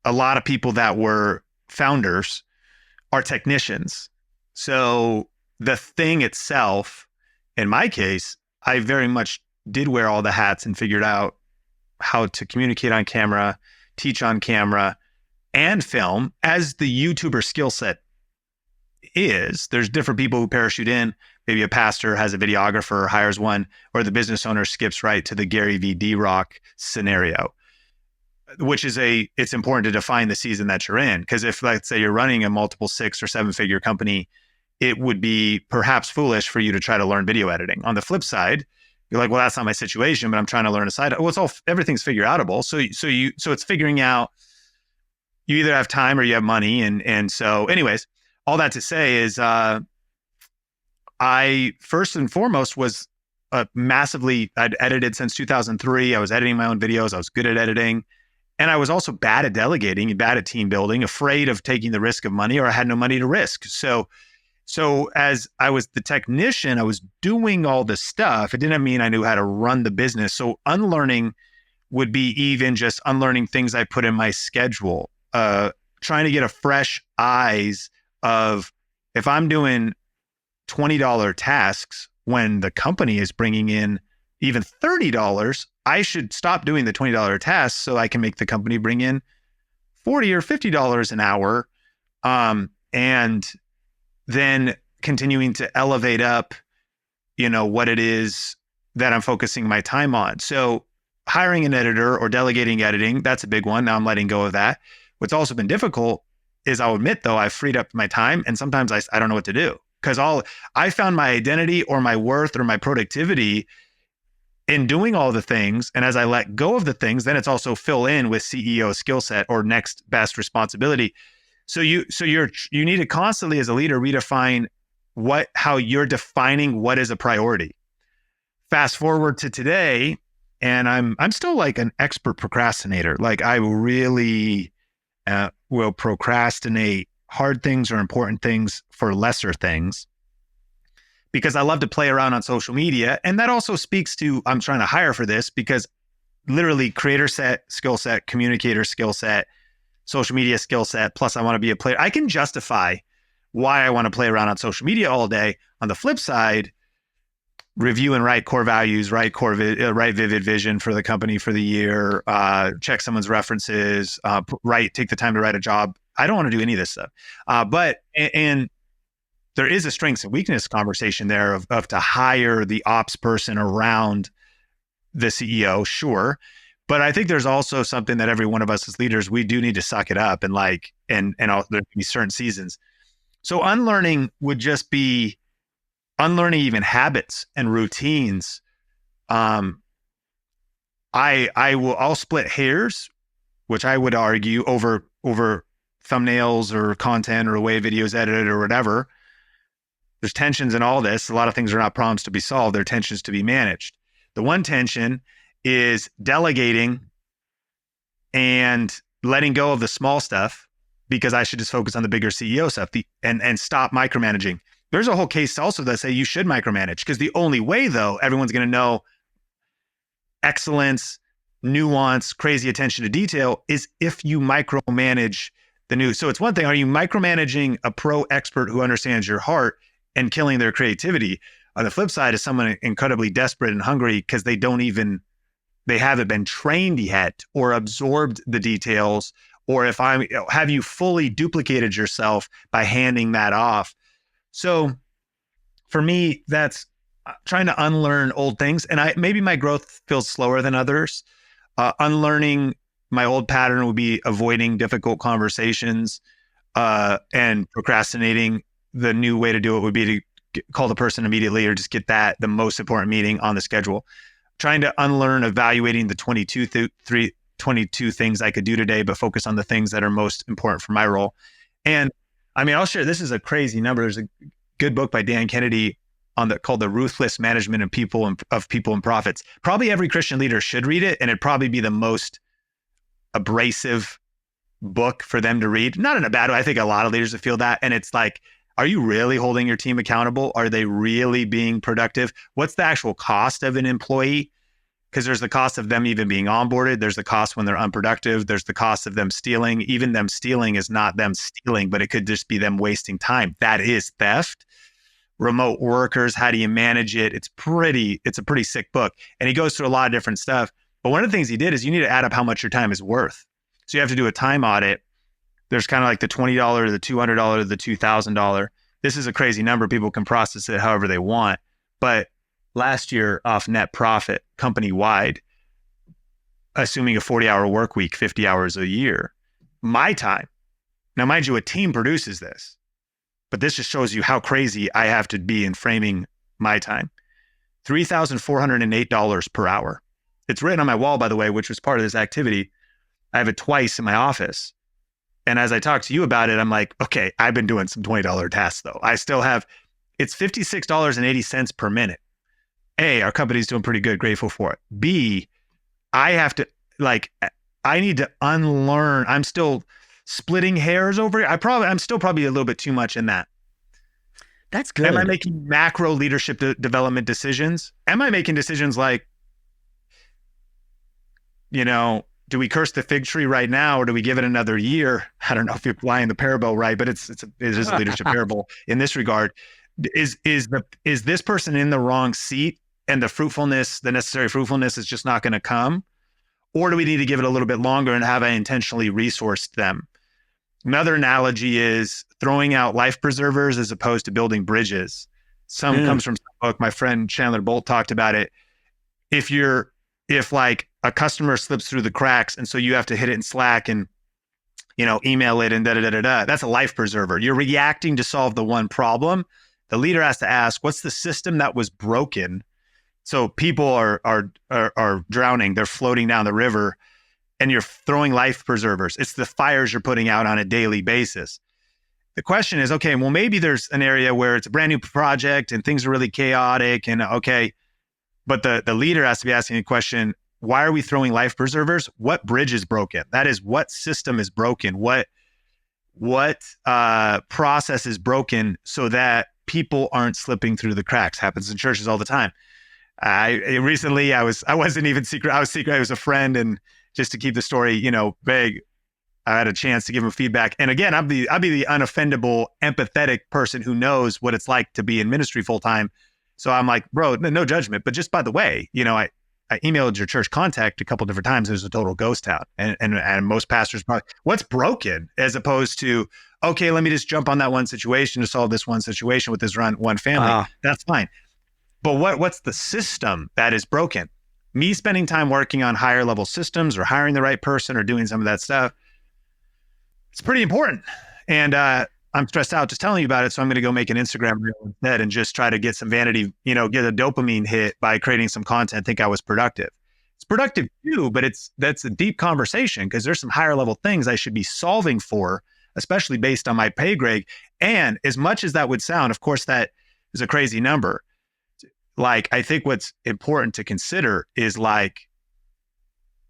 a lot of people that were founders are technicians. So the thing itself, in my case, I very much did wear all the hats and figured out how to communicate on camera, teach on camera, and film as the YouTuber skill set is. There's different people who parachute in. Maybe a pastor has a videographer, hires one, or the business owner skips right to the Gary V. D-Rock scenario, which is it's important to define the season that you're in. Because if, let's say, you're running a multiple 6 or 7 figure company, it would be perhaps foolish for you to try to learn video editing. On the flip side, you're like, well, that's not my situation, but I'm trying to learn a side. Well, everything's figure outable. So it's figuring out, you either have time or you have money. And so anyways, all that to say is, I first and foremost was I'd edited since 2003. I was editing my own videos. I was good at editing. And I was also bad at delegating and bad at team building, afraid of taking the risk of money, or I had no money to risk. So as I was the technician, I was doing all this stuff. It didn't mean I knew how to run the business. So unlearning would be even just unlearning things I put in my schedule, trying to get a fresh eyes of, if I'm doing $20 tasks when the company is bringing in even $30, I should stop doing the $20 tasks so I can make the company bring in $40 or $50 an hour. And then continuing to elevate up, what it is that I'm focusing my time on. So hiring an editor or delegating editing, that's a big one. Now I'm letting go of that. What's also been difficult is, I'll admit though, I've freed up my time, and sometimes I don't know what to do, because I found my identity or my worth or my productivity in doing all the things. And as I let go of the things, then it's also fill in with CEO skill set or next best responsibility. So you need to constantly, as a leader, redefine how you're defining what is a priority. Fast forward to today, and I'm still like an expert procrastinator. Like, I really will procrastinate hard things or important things for lesser things, because I love to play around on social media. And that also speaks to, I'm trying to hire for this, because literally creator skill set, communicator skill set, social media skill set, plus I want to be a player. I can justify why I want to play around on social media all day. On the flip side, review and write core values, write vivid vision for the company for the year, check someone's references, take the time to write a job. I don't want to do any of this stuff. But there is a strengths and weakness conversation there of to hire the ops person around the CEO, sure. But I think there's also something that every one of us as leaders, we do need to suck it up and there can be certain seasons. So unlearning would just be unlearning even habits and routines. I'll split hairs, which I would argue over thumbnails or content or the way videos edited or whatever. There's tensions in all this. A lot of things are not problems to be solved. They're tensions to be managed. The one tension is delegating and letting go of the small stuff, because I should just focus on the bigger CEO stuff and stop micromanaging. There's a whole case also that say you should micromanage, because the only way, though, everyone's going to know excellence, nuance, crazy attention to detail is if you micromanage the news. So it's one thing, are you micromanaging a pro expert who understands your heart and killing their creativity? On the flip side is someone incredibly desperate and hungry because they haven't been trained yet or absorbed the details, or have you fully duplicated yourself by handing that off? So for me, that's trying to unlearn old things. And maybe my growth feels slower than others. Unlearning my old pattern would be avoiding difficult conversations and procrastinating. The new way to do it would be to call the person immediately or just get the most important meeting on the schedule. Trying to unlearn evaluating the 22 things I could do today, but focus on the things that are most important for my role. And I mean, I'll share, this is a crazy number. There's a good book by Dan Kennedy called The Ruthless Management of People and Profits. Probably every Christian leader should read it, and it'd probably be the most abrasive book for them to read. Not in a bad way. I think a lot of leaders would feel that. And it's like, are you really holding your team accountable? Are they really being productive? What's the actual cost of an employee? Because there's the cost of them even being onboarded. There's the cost when they're unproductive. There's the cost of them stealing. Even them stealing is not them stealing, but it could just be them wasting time. That is theft. Remote workers, how do you manage it? It's a pretty sick book. And he goes through a lot of different stuff. But one of the things he did is you need to add up how much your time is worth. So you have to do a time audit. There's kind of like the $20, the $200, the $2,000. This is a crazy number. People can process it however they want. But last year off net profit, company-wide, assuming a 40-hour work week, 50 hours a year, my time. Now, mind you, a team produces this, but this just shows you how crazy I have to be in framing my time. $3,408 per hour. It's written on my wall, by the way, which was part of this activity. I have it twice in my office. And as I talk to you about it, I'm like, okay, I've been doing some $20 tasks though. I still have, it's $56.80 per minute. A, our company's doing pretty good, grateful for it. B, I have to, I need to unlearn. I'm still splitting hairs over it. I'm still probably a little bit too much in that. That's good. Am I making macro leadership development decisions? Am I making decisions like, do we curse the fig tree right now, or do we give it another year? I don't know if you're applying the parable right, but it is a leadership parable in this regard. Is this person in the wrong seat, and the necessary fruitfulness is just not going to come? Or do we need to give it a little bit longer, and have I intentionally resourced them? Another analogy is throwing out life preservers as opposed to building bridges. Some comes from some book. My friend Chandler Bolt talked about it. If like a customer slips through the cracks, and so you have to hit it in Slack and email it and that's a life preserver. You're reacting to solve the one problem. The leader has to ask, what's the system that was broken? So people are drowning, they're floating down the river, and you're throwing life preservers. It's the fires you're putting out on a daily basis. The question is, okay, well, maybe there's an area where it's a brand new project and things are really chaotic, and okay, but the leader has to be asking the question, why are we throwing life preservers? What bridge is broken? That is, what system is broken? What process is broken so that people aren't slipping through the cracks? Happens in churches all the time. I wasn't even secret. I was secret. I was a friend, and just to keep the story, vague, I had a chance to give him feedback. And again, I'll be the unoffendable, empathetic person who knows what it's like to be in ministry full time. So I'm like, bro, no judgment. But just by the way, I emailed your church contact a couple different times. It was a total ghost town. And most pastors probably, what's broken, as opposed to, okay, let me just jump on that one situation to solve this one situation with this one family. That's fine. But what's the system that is broken? Me spending time working on higher level systems, or hiring the right person, or doing some of that stuff, it's pretty important. And I'm stressed out just telling you about it. So I'm going to go make an Instagram reel instead and just try to get some vanity, get a dopamine hit by creating some content. Think I was productive. It's productive too, but that's a deep conversation, because there's some higher level things I should be solving for, especially based on my pay grade. And as much as that would sound, of course, that is a crazy number. I think what's important to consider is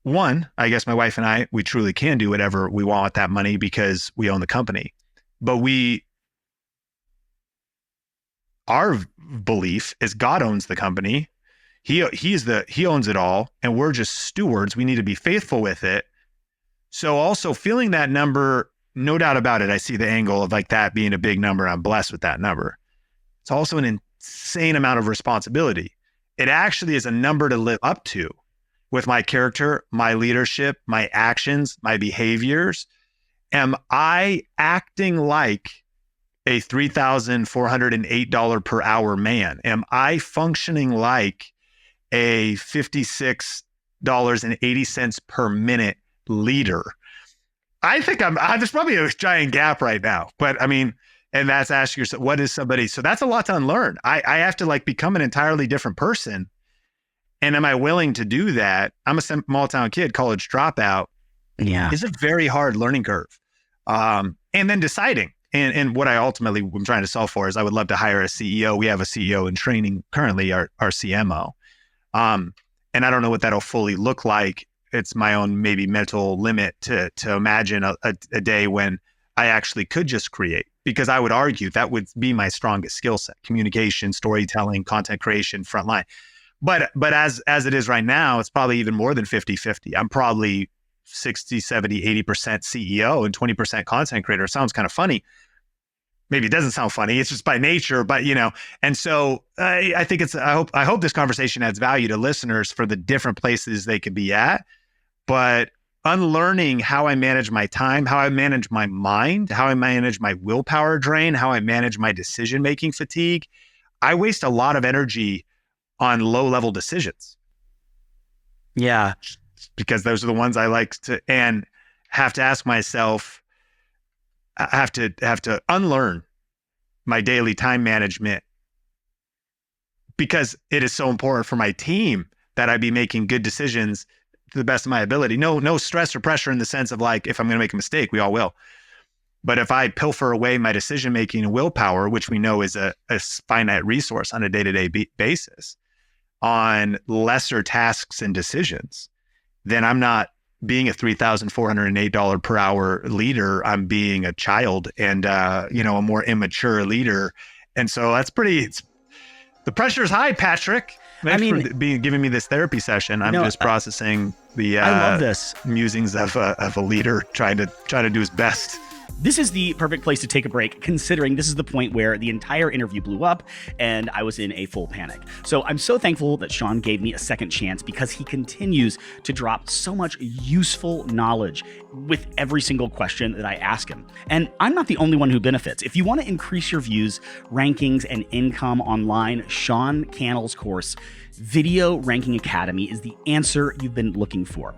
one, I guess my wife and I, we truly can do whatever we want with that money because we own the company. But our belief is God owns the company. He owns it all, and we're just stewards. We need to be faithful with it. So also feeling that number, no doubt about it, I see the angle of that being a big number. I'm blessed with that number. It's also an insane amount of responsibility. It actually is a number to live up to with my character, my leadership, my actions, my behaviors. Am I acting like a $3,408 per hour man? Am I functioning like a $56.80 per minute leader? I think there's probably a giant gap right now, but I mean, and that's asking yourself, what is somebody? So that's a lot to unlearn. I have to become an entirely different person. And am I willing to do that? I'm a small town kid, college dropout. Yeah. It's a very hard learning curve. And then deciding, And what I ultimately am trying to solve for is I would love to hire a CEO. We have a CEO in training currently, our CMO. And I don't know what that'll fully look like. It's my own maybe mental limit to imagine a day when I actually could just create, because I would argue that would be my strongest skill set: communication, storytelling, content creation, frontline. But as it is right now, it's probably even more than 50-50. I'm probably 60, 70, 80% CEO and 20% content creator. It sounds kind of funny. Maybe it doesn't sound funny. It's just by nature, but and so I think I hope this conversation adds value to listeners for the different places they could be at. But unlearning how I manage my time, how I manage my mind, how I manage my willpower drain, how I manage my decision-making fatigue. I waste a lot of energy on low-level decisions. Yeah. Because those are the ones I like to, and have to ask myself, I have to unlearn my daily time management, because it is so important for my team that I be making good decisions to the best of my ability. No stress or pressure in the sense of like, if I'm going to make a mistake, we all will. But if I pilfer away my decision-making and willpower, which we know is a finite resource on a day-to-day basis, on lesser tasks and decisions, then I'm not being a $3,408 per hour leader. I'm being a child and, a more immature leader. And so that's the pressure is high, Patrick. Thanks for giving me this therapy session. I'm just processing the I love this. musings of a leader trying to do his best. This is the perfect place to take a break, considering this is the point where the entire interview blew up and I was in a full panic. So I'm so thankful that Sean gave me a second chance, because he continues to drop so much useful knowledge with every single question that I ask him. And I'm not the only one who benefits. If you want to increase your views, rankings, and income online, Sean Cannell's course, Video Ranking Academy, is the answer you've been looking for.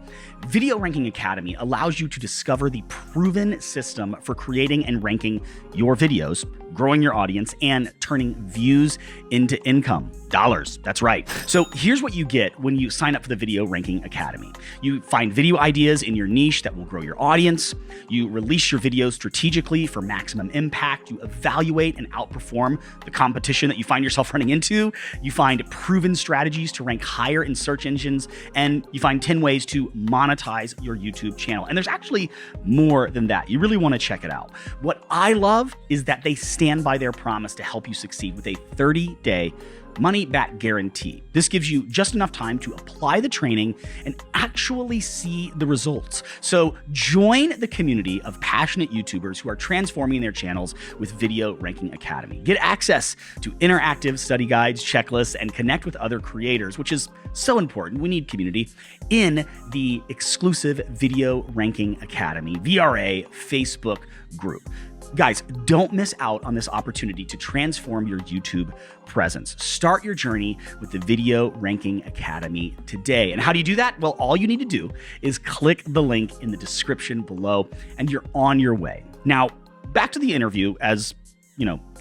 Video Ranking Academy allows you to discover the proven system for creating and ranking your videos, growing your audience, and turning views into income. Dollars. That's right. So here's what you get when you sign up for the Video Ranking Academy. You find video ideas in your niche that will grow your audience. You release your videos strategically for maximum impact. You evaluate and outperform the competition that you find yourself running into. You find proven strategies to rank higher in search engines, and you find 10 ways to monetize your YouTube channel. And there's actually more than that. You really want to check it out. What I love is that they stand by their promise to help you succeed with a 30-day money-back guarantee. This gives you just enough time to apply the training and actually see the results. So join the community of passionate YouTubers who are transforming their channels with Video Ranking Academy. Get access to interactive study guides, checklists, and connect with other creators, which is so important. We need community in the exclusive Video Ranking Academy, VRA, Facebook group. Guys, don't miss out on this opportunity to transform your YouTube presence. Start your journey with the Video Ranking Academy today. And how do you do that? Well, all you need to do is click the link in the description below and you're on your way. Now, back to the interview, as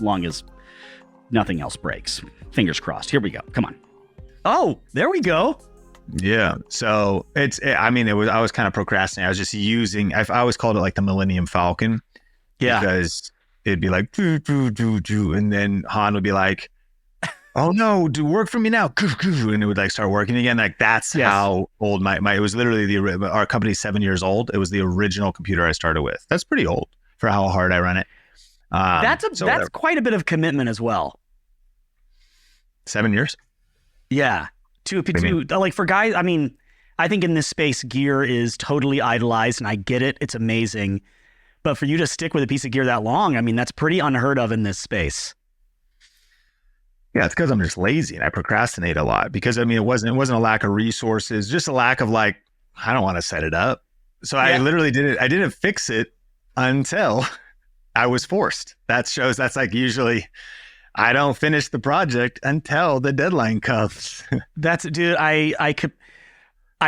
long as nothing else breaks. Fingers crossed. Here we go. Come on. Oh, there we go. Yeah. So I was kind of procrastinating. I was just I always called it like the Millennium Falcon. Yeah. Because it'd be like, doo, doo, doo, doo, and then Han would be like, oh no, do work for me now. And it would like start working again. Like that's how old it was literally our company's 7 years old. It was the original computer I started with. That's pretty old for how hard I run it. That's quite a bit of commitment as well. 7 years? Yeah. Like for guys, I think in this space, gear is totally idolized and I get it. It's amazing. But for you to stick with a piece of gear that long, that's pretty unheard of in this space. Yeah, it's because I'm just lazy and I procrastinate a lot. Because it wasn't a lack of resources, just a lack of like, I don't want to set it up. So I literally I didn't fix it until I was forced. That's like usually I don't finish the project until the deadline comes. Dude, I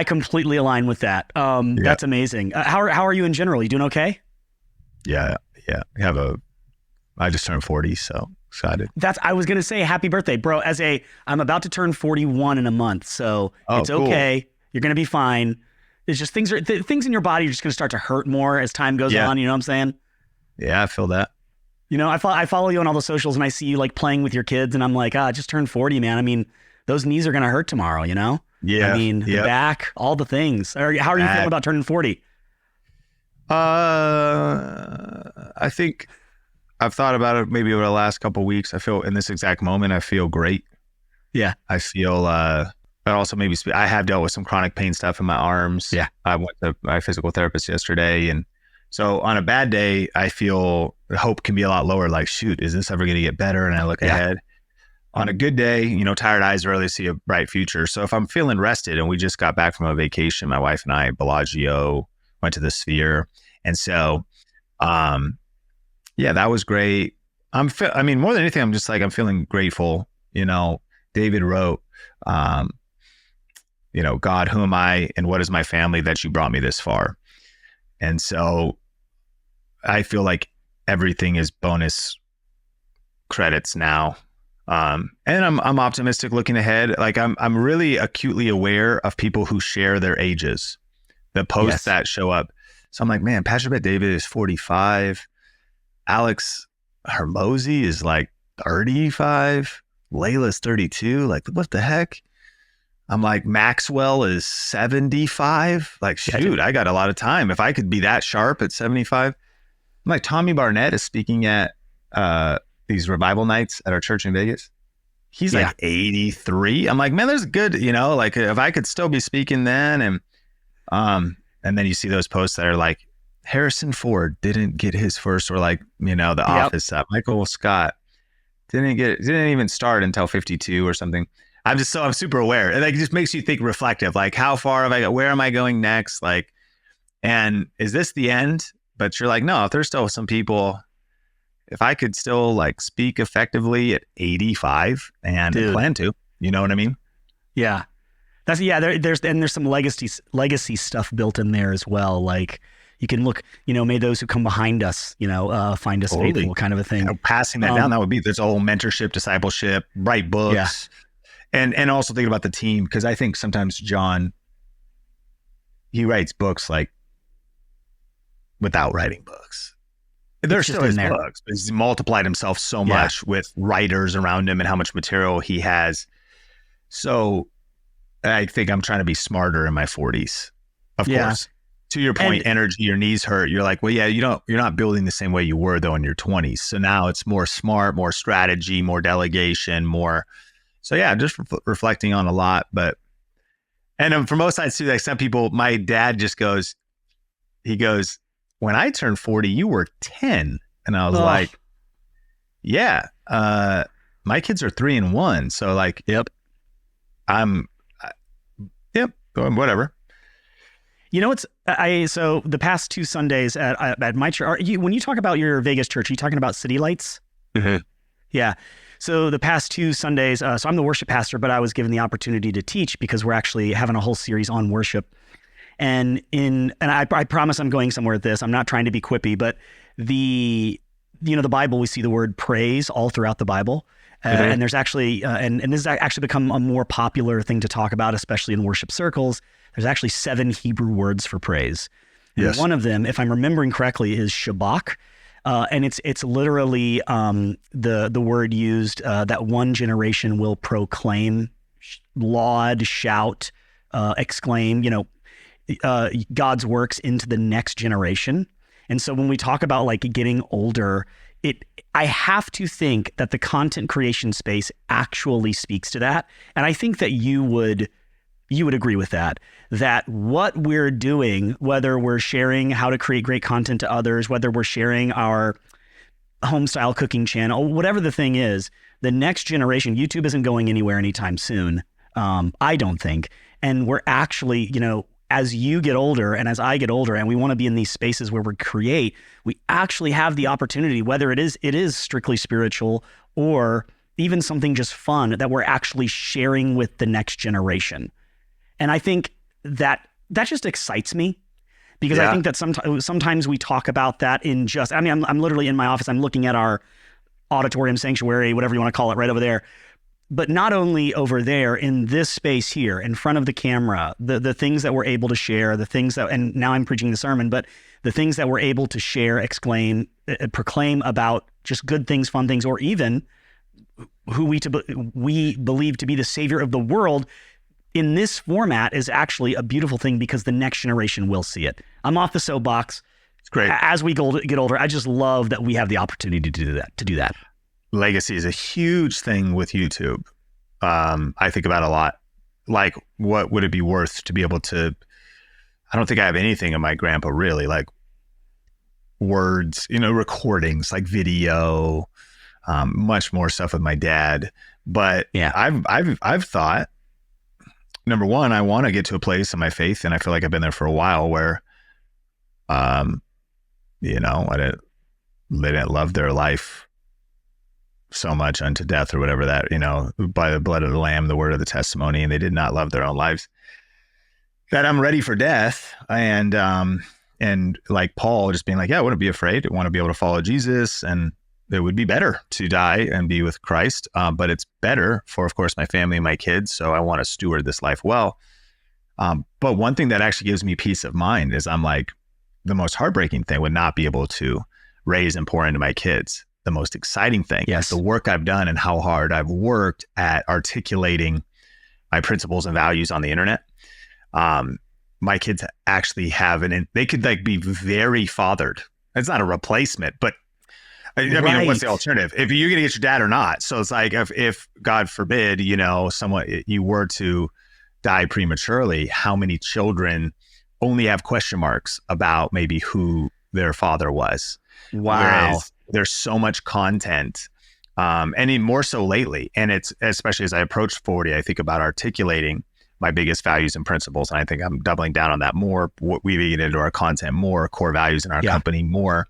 completely align with that. That's amazing. How are you in general? You doing okay? Yeah. I just turned 40, so excited. I was going to say happy birthday, bro. I'm about to turn 41 in a month, so it's okay. Cool. You're going to be fine. It's just things in your body are just going to start to hurt more as time goes on. You know what I'm saying? Yeah, I feel that. I follow you on all the socials and I see you like playing with your kids and I'm like, I just turned 40, man. I mean, those knees are going to hurt tomorrow, Yeah. I mean, the back, all the things. How are you feeling about turning 40? I think I've thought about it maybe over the last couple of weeks. I feel in this exact moment, I feel great. Yeah. I feel, but also maybe I have dealt with some chronic pain stuff in my arms. Yeah. I went to my physical therapist yesterday. And so on a bad day, I feel the hope can be a lot lower. Like, shoot, is this ever going to get better? And I look ahead. On a good day, tired eyes rarely see a bright future. So if I'm feeling rested, and we just got back from a vacation, my wife and I, Bellagio, went to the Sphere. And so, that was great. More than anything, I'm just like, I'm feeling grateful. David wrote, God, who am I and what is my family that you brought me this far? And so I feel like everything is bonus credits now. And I'm optimistic looking ahead. Like I'm really acutely aware of people who share their ages, the posts that show up. So I'm like, man, Pastor Bet David is 45. Alex Hermosi is like 35. Layla's 32. Like, what the heck? I'm like, Maxwell is 75. Like, shoot, I got a lot of time. If I could be that sharp at 75. I'm like, Tommy Barnett is speaking at, these revival nights at our church in Vegas. He's like 83. I'm like, man, there's good, like if I could still be speaking then. And then you see those posts that are like, Harrison Ford didn't get his first, or like, the Office stuff. Michael Scott didn't even start until 52 or something. I'm super aware. And like, it just makes you think reflective, like how far have I got? Where am I going next? Like, and is this the end? But you're like, no, if there's still some people, if I could still like speak effectively at 85 and plan to, you know what I mean? Yeah. There's some legacy stuff built in there as well. Like you can look, may those who come behind us, find us faithful, kind of a thing. Passing that down, there's a whole mentorship, discipleship, write books. And also thinking about the team, because I think sometimes John, he writes books like without writing books. There's still his books, but he's multiplied himself so much with writers around him and how much material he has. So I think I'm trying to be smarter in my 40s. Of course, to your point, energy, your knees hurt. You're like, well, you're not building the same way you were though in your 20s. So now it's more smart, more strategy, more delegation, more. So just reflecting on a lot. But and from both sides too, like some people, my dad just goes, when I turned 40, you were 10. And I was like, my kids are 3 and 1. So like, whatever. So the past 2 Sundays at my church, when you talk about your Vegas church, are you talking about City Lights? Mm-hmm. Yeah. So the past 2 Sundays, so I'm the worship pastor, but I was given the opportunity to teach because we're actually having a whole series on worship. And I promise I'm going somewhere with this. I'm not trying to be quippy, but the Bible, we see the word praise all throughout the Bible. And there's actually, and this has actually become a more popular thing to talk about, especially in worship circles. There's actually 7 Hebrew words for praise. And one of them, if I'm remembering correctly, is shabach. And it's literally the word used that one generation will proclaim, laud, shout, exclaim, God's works into the next generation. And so when we talk about like getting older, I have to think that the content creation space actually speaks to that. And I think that you would agree with that what we're doing, whether we're sharing how to create great content to others, whether we're sharing our home style cooking channel, whatever the thing is, the next generation, YouTube isn't going anywhere anytime soon. I don't think. And we're actually, as you get older and as I get older and we want to be in these spaces where we create, we actually have the opportunity, whether it is strictly spiritual or even something just fun, that we're actually sharing with the next generation. And I think that just excites me because I think that sometimes we talk about that in just, I'm literally in my office, I'm looking at our auditorium, sanctuary, whatever you want to call it, right over there. But not only over there, in this space here, in front of the camera, the things that we're able to share, the things that, and now I'm preaching the sermon, but the things that we're able to share, exclaim, proclaim about just good things, fun things, or even who we believe to be the savior of the world in this format is actually a beautiful thing because the next generation will see it. I'm off the soapbox. It's great. As we get older, I just love that we have the opportunity to do that. Legacy is a huge thing with YouTube. I think about a lot. Like, what would it be worth to be able to, I don't think I have anything of my grandpa really, like words, recordings, like video, much more stuff with my dad. But yeah, I've thought, number one, I want to get to a place in my faith, and I feel like I've been there for a while where, they didn't love their life so much unto death or whatever that, by the blood of the Lamb, the word of the testimony, and they did not love their own lives, that I'm ready for death. And like Paul just being like, yeah, I wouldn't be afraid. I want to be able to follow Jesus, and it would be better to die and be with Christ. But it's better for, of course, my family and my kids. So I want to steward this life well. But one thing that actually gives me peace of mind is I'm like, the most heartbreaking thing would not be able to raise and pour into my kids. The most exciting thing is the work I've done and how hard I've worked at articulating my principles and values on the internet. My kids actually have they could like be very fathered. It's not a replacement, but I mean, what's the alternative? If you're going to get your dad or not. So it's like, if God forbid, you were to die prematurely, how many children only have question marks about maybe who their father was? Wow. Whereas there's so much content, and even more so lately. And it's, especially as I approach 40, I think about articulating my biggest values and principles. And I think I'm doubling down on that more, weaving it into our content more, core values in our company more.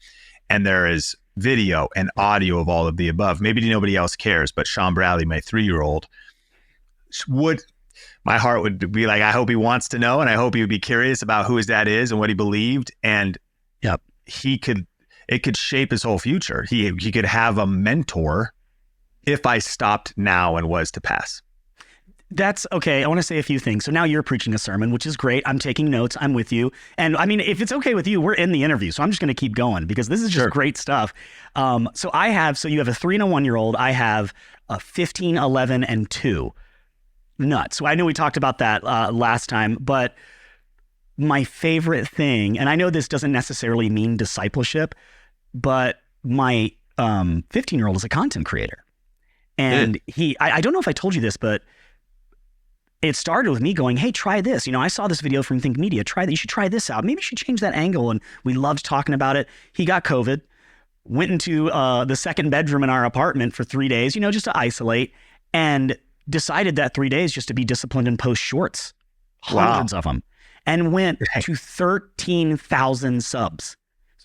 And there is video and audio of all of the above. Maybe nobody else cares, but Sean Bradley, my 3-year-old, my heart would be like, I hope he wants to know, and I hope he would be curious about who his dad is and what he believed. And it could shape his whole future. He could have a mentor if I stopped now and was to pass. That's okay. I want to say a few things. So now you're preaching a sermon, which is great. I'm taking notes. I'm with you. And I mean, if it's okay with you, we're in the interview. So I'm just going to keep going because this is just great stuff. So you have a 3 and a 1-year-old. I have a 15, 11, and 2. Nuts. So I know we talked about that last time, but my favorite thing, and I know this doesn't necessarily mean discipleship, but my 15-year-old is a content creator. And I don't know if I told you this, but it started with me going, hey, try this. I saw this video from Think Media. You should try this out. Maybe you should change that angle. And we loved talking about it. He got COVID, went into the second bedroom in our apartment for 3 days, just to isolate, and decided that 3 days just to be disciplined and post shorts, hundreds of them, and went to 13,000 subs.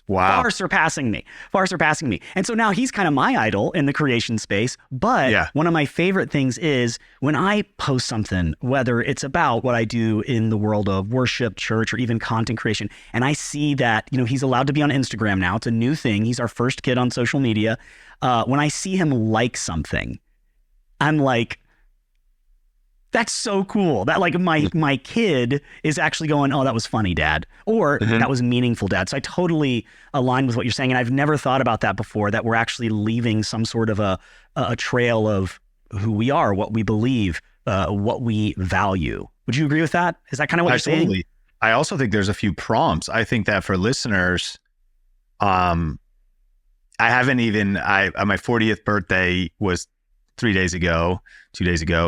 Wow. Far surpassing me. And so now he's kind of my idol in the creation space. But one of my favorite things is when I post something, whether it's about what I do in the world of worship, church, or even content creation, and I see that, he's allowed to be on Instagram now. It's a new thing. He's our first kid on social media. When I see him like something, I'm like, that's so cool. That like my kid is actually going, oh, that was funny, Dad. Or that was meaningful, Dad. So I totally align with what you're saying. And I've never thought about that before, that we're actually leaving some sort of a trail of who we are, what we believe, what we value. Would you agree with that? Is that kind of what you're saying? I also think there's a few prompts. I think that for listeners, my 40th birthday was 2 days ago,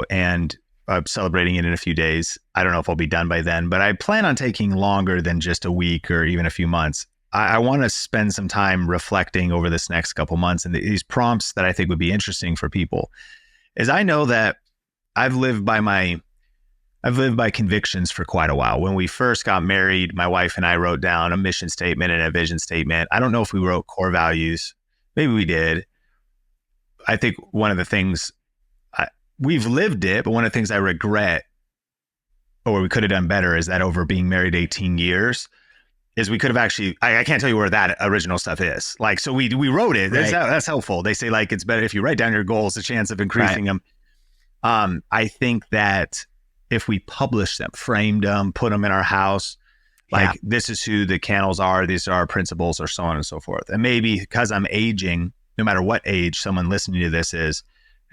and I'm celebrating it in a few days. I don't know if I'll be done by then, but I plan on taking longer than just a week or even a few months. I want to spend some time reflecting over this next couple months, and these prompts that I think would be interesting for people is, I know that I've lived by convictions for quite a while. When we first got married, my wife and I wrote down a mission statement and a vision statement. I don't know if we wrote core values. Maybe we did. I think one of the things, we've lived it, but one of the things I regret, or we could have done better, is that over being married 18 years, is we could have actually, I can't tell you where that original stuff is. Like, so we wrote it. Right. That's helpful. They say, like, it's better if you write down your goals, the chance of increasing them. I think that if we publish them, framed them, put them in our house, this is who the Cannells are, these are our principles, or so on and so forth. And maybe because I'm aging, no matter what age someone listening to this is,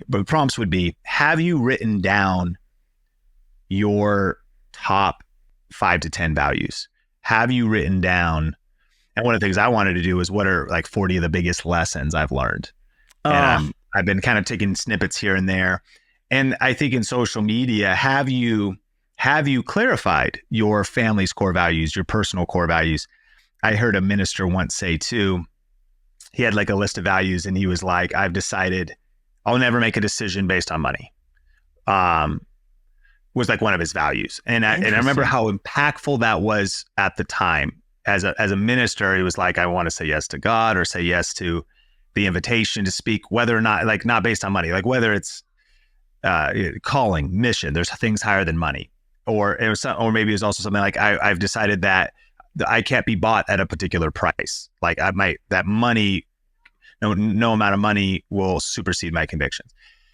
but prompts would be, have you written down your top 5 to 10 values? Have you written down, and one of the things I wanted to do was, what are like 40 of the biggest lessons I've learned? And I've been kind of taking snippets here and there. And I think in social media, have you clarified your family's core values, your personal core values? I heard a minister once say too, he had like a list of values and he was like, I've decided I'll never make a decision based on money. Was like one of his values. And I remember how impactful that was at the time. As a minister, he was like, I want to say yes to God or say yes to the invitation to speak, whether or not, like, not based on money, like whether it's calling, mission, there's things higher than money. Or maybe it was also something like, I've decided that I can't be bought at a particular price. Like that money, no amount of money will supersede my convictions.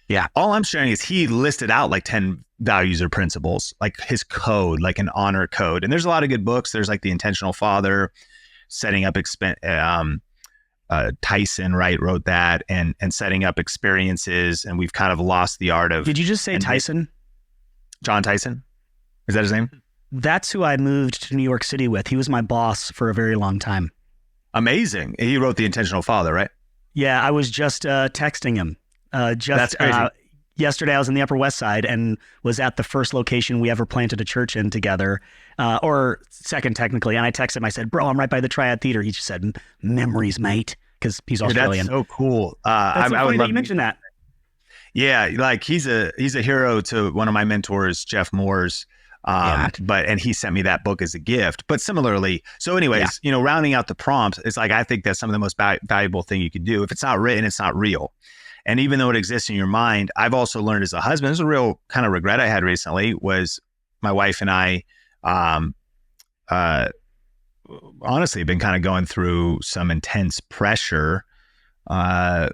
Yeah. All I'm sharing is he listed out like 10 values or principles, like his code, like an honor code. And there's a lot of good books. There's like The Intentional Father, Setting Up Tyson, right, wrote that, and Setting Up Experiences. And we've kind of lost the art of. Did you just say Tyson? John Tyson? Is that his name? That's who I moved to New York City with. He was my boss for a very long time. Amazing. He wrote The Intentional Father, right? Yeah, I was just texting him. That's crazy. Yesterday, I was in the Upper West Side and was at the first location we ever planted a church in together, or second technically. And I texted him. I said, "Bro, I'm right by the Triad Theater." He just said, "Memories, mate," because he's Australian. That's so cool. That's so funny that you mentioned that. Yeah, like he's a hero to one of my mentors, Jeff Moore's. And he sent me that book as a gift. But similarly, so anyways, rounding out the prompts, it's like, I think that's some of the most valuable thing you can do. If it's not written, it's not real. And even though it exists in your mind, I've also learned as a husband, this is a real kind of regret I had recently, was my wife and I, honestly been kind of going through some intense pressure. I'm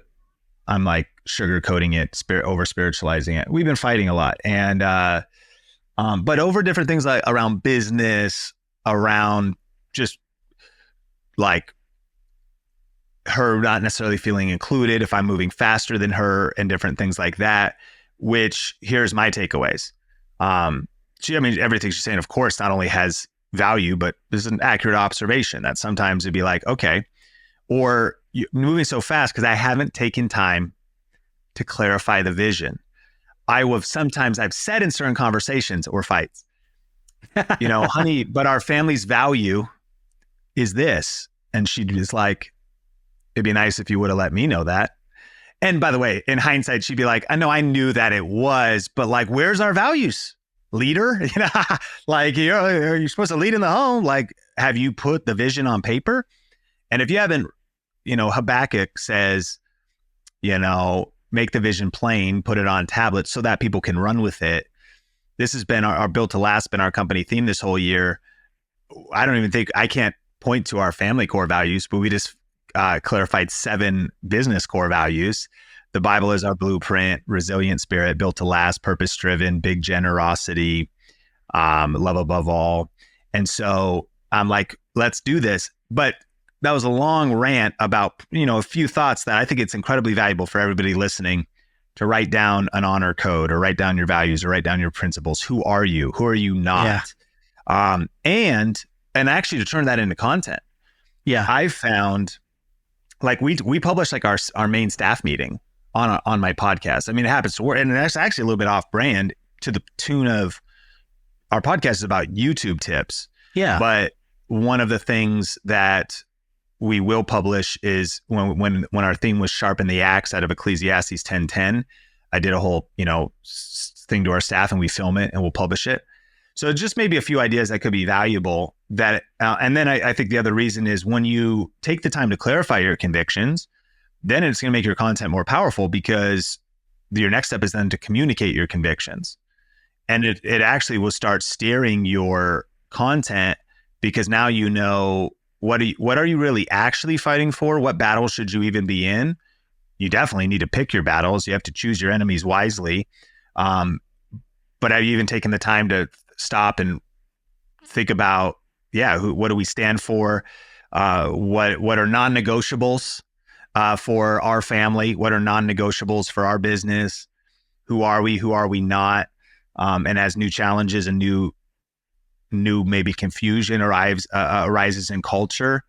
like sugarcoating it, over spiritualizing it. We've been fighting a lot. And, but over different things like around business, around just like her not necessarily feeling included if I'm moving faster than her and different things like that, which here's my takeaways. Everything she's saying, of course, not only has value, but this is an accurate observation that sometimes it'd be like, okay, or moving so fast because I haven't taken time to clarify the vision. Sometimes I've said in certain conversations or fights, honey, but our family's value is this. And she was like, it'd be nice if you would have let me know that. And by the way, in hindsight, she'd be like, I know I knew that it was, but like, where's our values? Leader? Like you're supposed to lead in the home. Like, have you put the vision on paper? And if you haven't, Habakkuk says, make the vision plain, put it on tablets so that people can run with it. This has been our Built to Last, been our company theme this whole year. I can't point to our family core values, but we just clarified 7 business core values. The Bible is our blueprint: resilient spirit, built to last, purpose driven, big generosity, love above all. And so I'm like, let's do this. But that was a long rant about, a few thoughts that I think it's incredibly valuable for everybody listening to write down an honor code, or write down your values, or write down your principles. Who are you? Who are you not? Yeah. And actually to turn that into content. Yeah. I've found, like, we publish like our main staff meeting on my podcast. I mean, it happens to work, and it's actually a little bit off brand to the tune of, our podcast is about YouTube tips. Yeah. But one of the things that we will publish is when our theme was sharpen the axe out of Ecclesiastes 10:10, I did a whole, thing to our staff, and we film it and we'll publish it. So just maybe a few ideas that could be valuable that, and then I think the other reason is when you take the time to clarify your convictions, then it's going to make your content more powerful, because your next step is then to communicate your convictions. And it actually will start steering your content, because now what are you really actually fighting for? What battles should you even be in? You definitely need to pick your battles. You have to choose your enemies wisely. But have you even taken the time to stop and think about, what do we stand for? What are non-negotiables? for our family? What are non-negotiables for our business? Who are we? Who are we not? And as new challenges and new maybe confusion arises in culture,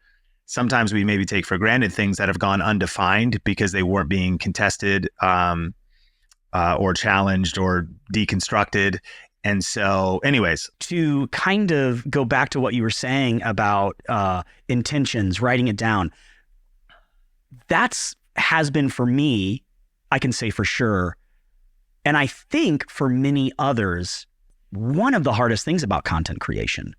sometimes we maybe take for granted things that have gone undefined because they weren't being contested or challenged or deconstructed. And so, anyways, To kind of go back to what you were saying about intentions, writing it down, has been for me, I can say for sure, and I think for many others, one of the hardest things about content creation.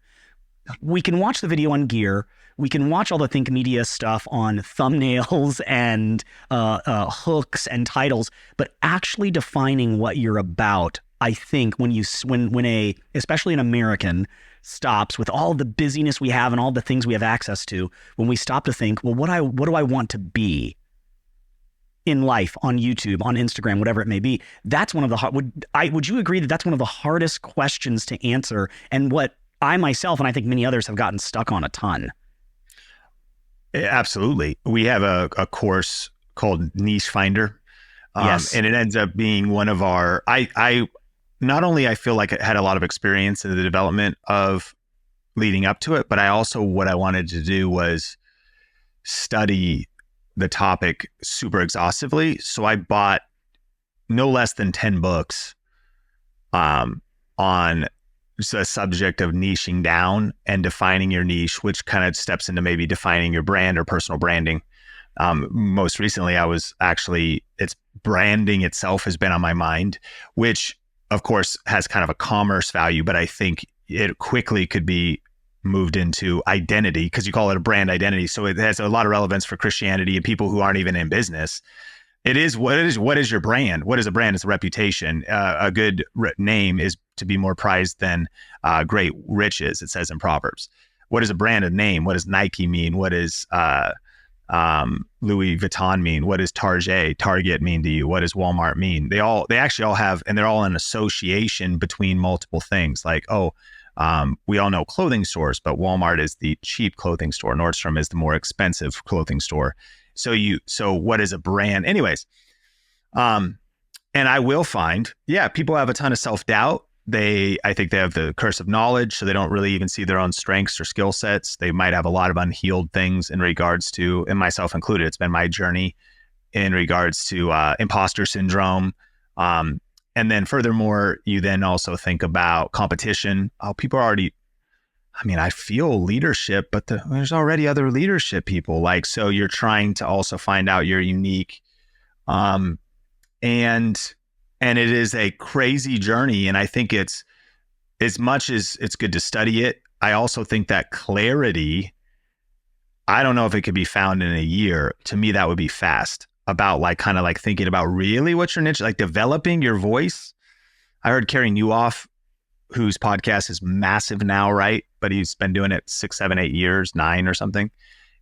We can watch the video on gear. We can watch all the Think Media stuff on thumbnails and hooks and titles, but actually defining what you're about, I think when especially an American stops with all the busyness we have and all the things we have access to, when we stop to think, well, what do I want to be in life, on YouTube, on Instagram, whatever it may be, that's one of the would you agree that that's one of the hardest questions to answer, and what I myself and I think many others have gotten stuck on a ton? Absolutely. We have a course called Niche Finder. Yes. And it ends up being one of our, I not only I feel like I had a lot of experience in the development of leading up to it, but what I wanted to do was study the topic super exhaustively. So I bought no less than 10 books on the subject of niching down and defining your niche, which kind of steps into maybe defining your brand or personal branding. Most recently, it's branding itself has been on my mind, which of course has kind of a commerce value, but I think it quickly could be moved into identity, because you call it a brand identity. So it has a lot of relevance for Christianity and people who aren't even in business. What is your brand? What is a brand? It's a reputation. A good name is to be more prized than great riches, it says in Proverbs. What is a brand? A name? What does Nike mean? What does Louis Vuitton mean? What does Target mean to you? What does Walmart mean? They actually all have, and they're all an association between multiple things. Like, we all know clothing stores, but Walmart is the cheap clothing store. Nordstrom is the more expensive clothing store. So what is a brand? Anyways, and I will find, people have a ton of self-doubt. I think they have the curse of knowledge, so they don't really even see their own strengths or skill sets. They might have a lot of unhealed things in regards to, and myself included, it's been my journey in regards to imposter syndrome. And then furthermore, you then also think about competition. People are already, I feel leadership, but there's already other leadership people. Like, so you're trying to also find out your unique, and it is a crazy journey. And I think it's, as much as it's good to study it, I also think that clarity, I don't know if it could be found in a year. To me, that would be fast. About kind of thinking about really what's your niche, like developing your voice. I heard Carey Nieuwhof, whose podcast is massive now, right? But he's been doing it 6, 7, 8 years, 9 or something.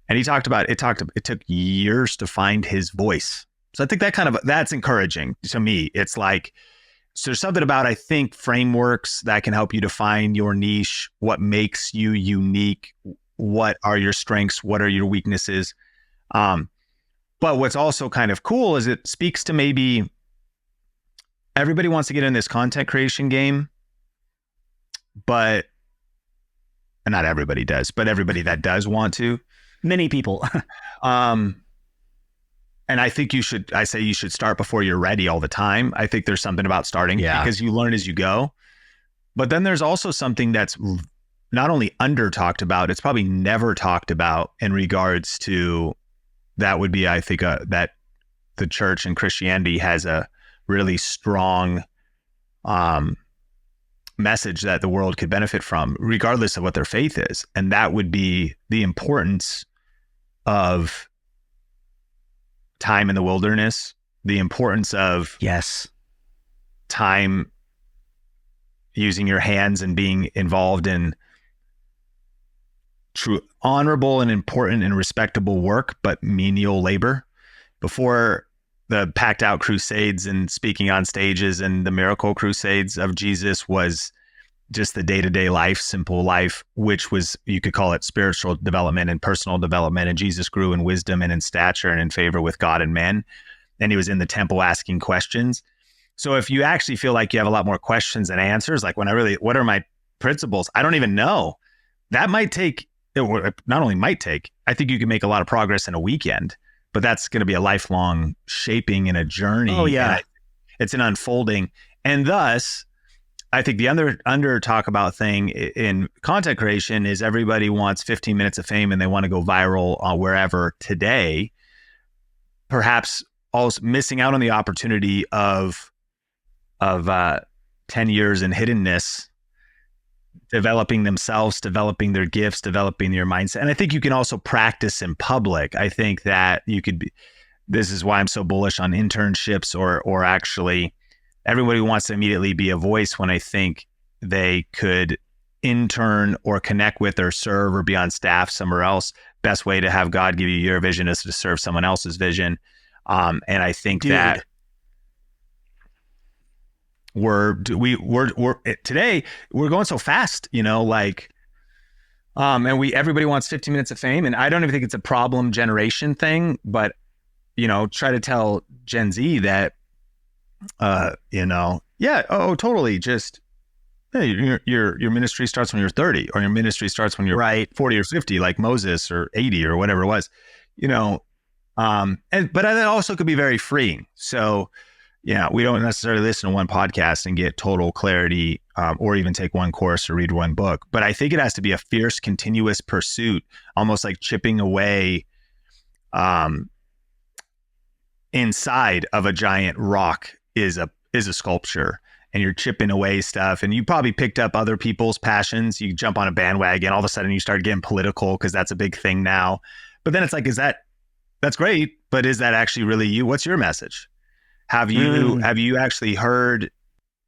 And he talked about, it took years to find his voice. So I think that's encouraging to me. It's like, so there's something about, I think, frameworks that can help you define your niche, what makes you unique, what are your strengths, what are your weaknesses. But what's also kind of cool is it speaks to maybe everybody wants to get in this content creation game, but not everybody does, but everybody that does want to. Many people. And I think you should start before you're ready all the time. I think there's something about starting because you learn as you go. But then there's also something that's not only under talked about, it's probably never talked about in regards to, that would be, I think, that the church and Christianity has a really strong message that the world could benefit from, regardless of what their faith is. And that would be the importance of time in the wilderness, the importance of time using your hands and being involved in true honorable and important and respectable work, but menial labor. Before the packed out crusades and speaking on stages and the miracle crusades of Jesus, was just the day-to-day life, simple life, which was, you could call it spiritual development and personal development. And Jesus grew in wisdom and in stature and in favor with God and men. And he was in the temple asking questions. So if you actually feel like you have a lot more questions than answers, like what are my principles? I don't even know. That might take, not only might take, I think you can make a lot of progress in a weekend, but that's going to be a lifelong shaping and a journey. Oh, yeah. It's an unfolding. And thus, I think the under talk about thing in content creation is everybody wants 15 minutes of fame and they want to go viral wherever today, perhaps also missing out on the opportunity of 10 years in hiddenness, developing themselves, developing their gifts, developing their mindset. And I think you can also practice in public. I think that you could be, this is why I'm so bullish on internships or actually everybody wants to immediately be a voice when I think they could intern or connect with or serve or be on staff somewhere else. Best way to have God give you your vision is to serve someone else's vision. And I think that we're today we're going so fast, and everybody wants 15 minutes of fame. And I don't even think it's a problem generation thing, but, try to tell Gen Z that, totally. Just, hey, your ministry starts when you're 30 or your ministry starts when you're 40 or 50, like Moses, or 80 or whatever it was, but that also could be very freeing. So, we don't necessarily listen to one podcast and get total clarity, or even take one course or read one book. But I think it has to be a fierce, continuous pursuit, almost like chipping away inside of a giant rock is a sculpture, and you're chipping away stuff. And you probably picked up other people's passions. You jump on a bandwagon, all of a sudden you start getting political because that's a big thing now. But then it's like, that's great, but is that actually really you? What's your message? Have you actually heard,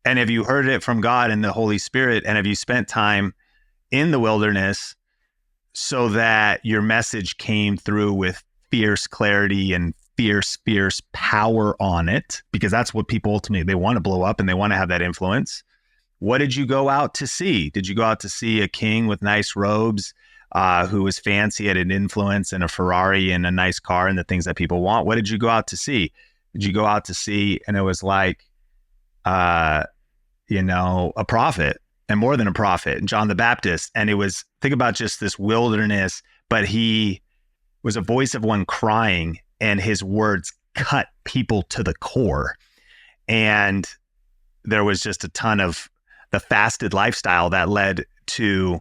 and have you heard it from God and the Holy Spirit? And have you spent time in the wilderness so that your message came through with fierce clarity and fierce power on it? Because that's what people ultimately, they want to blow up and they want to have that influence. What did you go out to see? Did you go out to see a king with nice robes, who was fancy, had an influence, and a Ferrari and a nice car and the things that people want? What did you go out to see? Did you go out to see, and it was like, a prophet, and more than a prophet, and John the Baptist. And it was, think about just this wilderness, but he was a voice of one crying, and his words cut people to the core. And there was just a ton of the fasted lifestyle that led to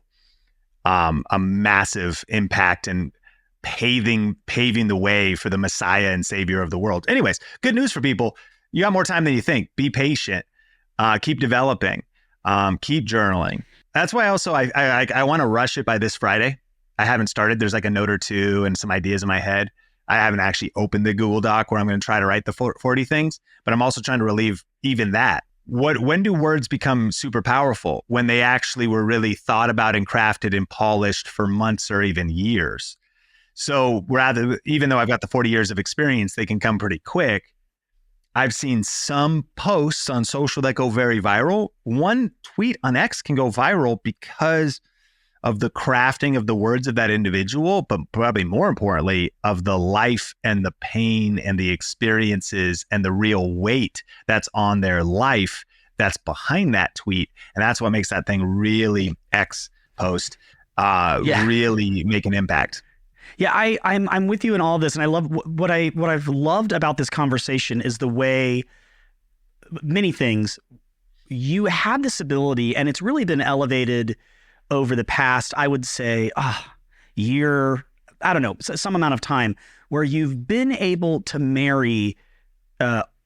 a massive impact and paving the way for the Messiah and Savior of the world. Anyways, good news for people. You got more time than you think. Be patient. Keep developing. Keep journaling. That's why also I want to rush it by this Friday. I haven't started. There's like a note or two and some ideas in my head. I haven't actually opened the Google Doc where I'm going to try to write the 40 things, but I'm also trying to relieve even that. When do words become super powerful? When they actually were really thought about and crafted and polished for months or even years. So even though I've got the 40 years of experience, they can come pretty quick. I've seen some posts on social that go very viral. One tweet on X can go viral because of the crafting of the words of that individual, but probably more importantly, of the life and the pain and the experiences and the real weight that's on their life that's behind that tweet. And that's what makes that thing really X post really make an impact. Yeah, I'm with you in all of this, and I love what I've loved about this conversation is the way many things you have this ability, and it's really been elevated over the past, I would say, year, I don't know, some amount of time, where you've been able to marry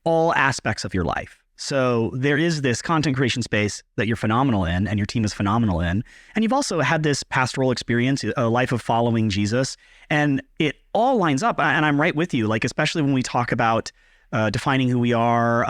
all aspects of your life. So there is this content creation space that you're phenomenal in and your team is phenomenal in. And you've also had this pastoral experience, a life of following Jesus, and it all lines up. And I'm right with you, like, especially when we talk about defining who we are,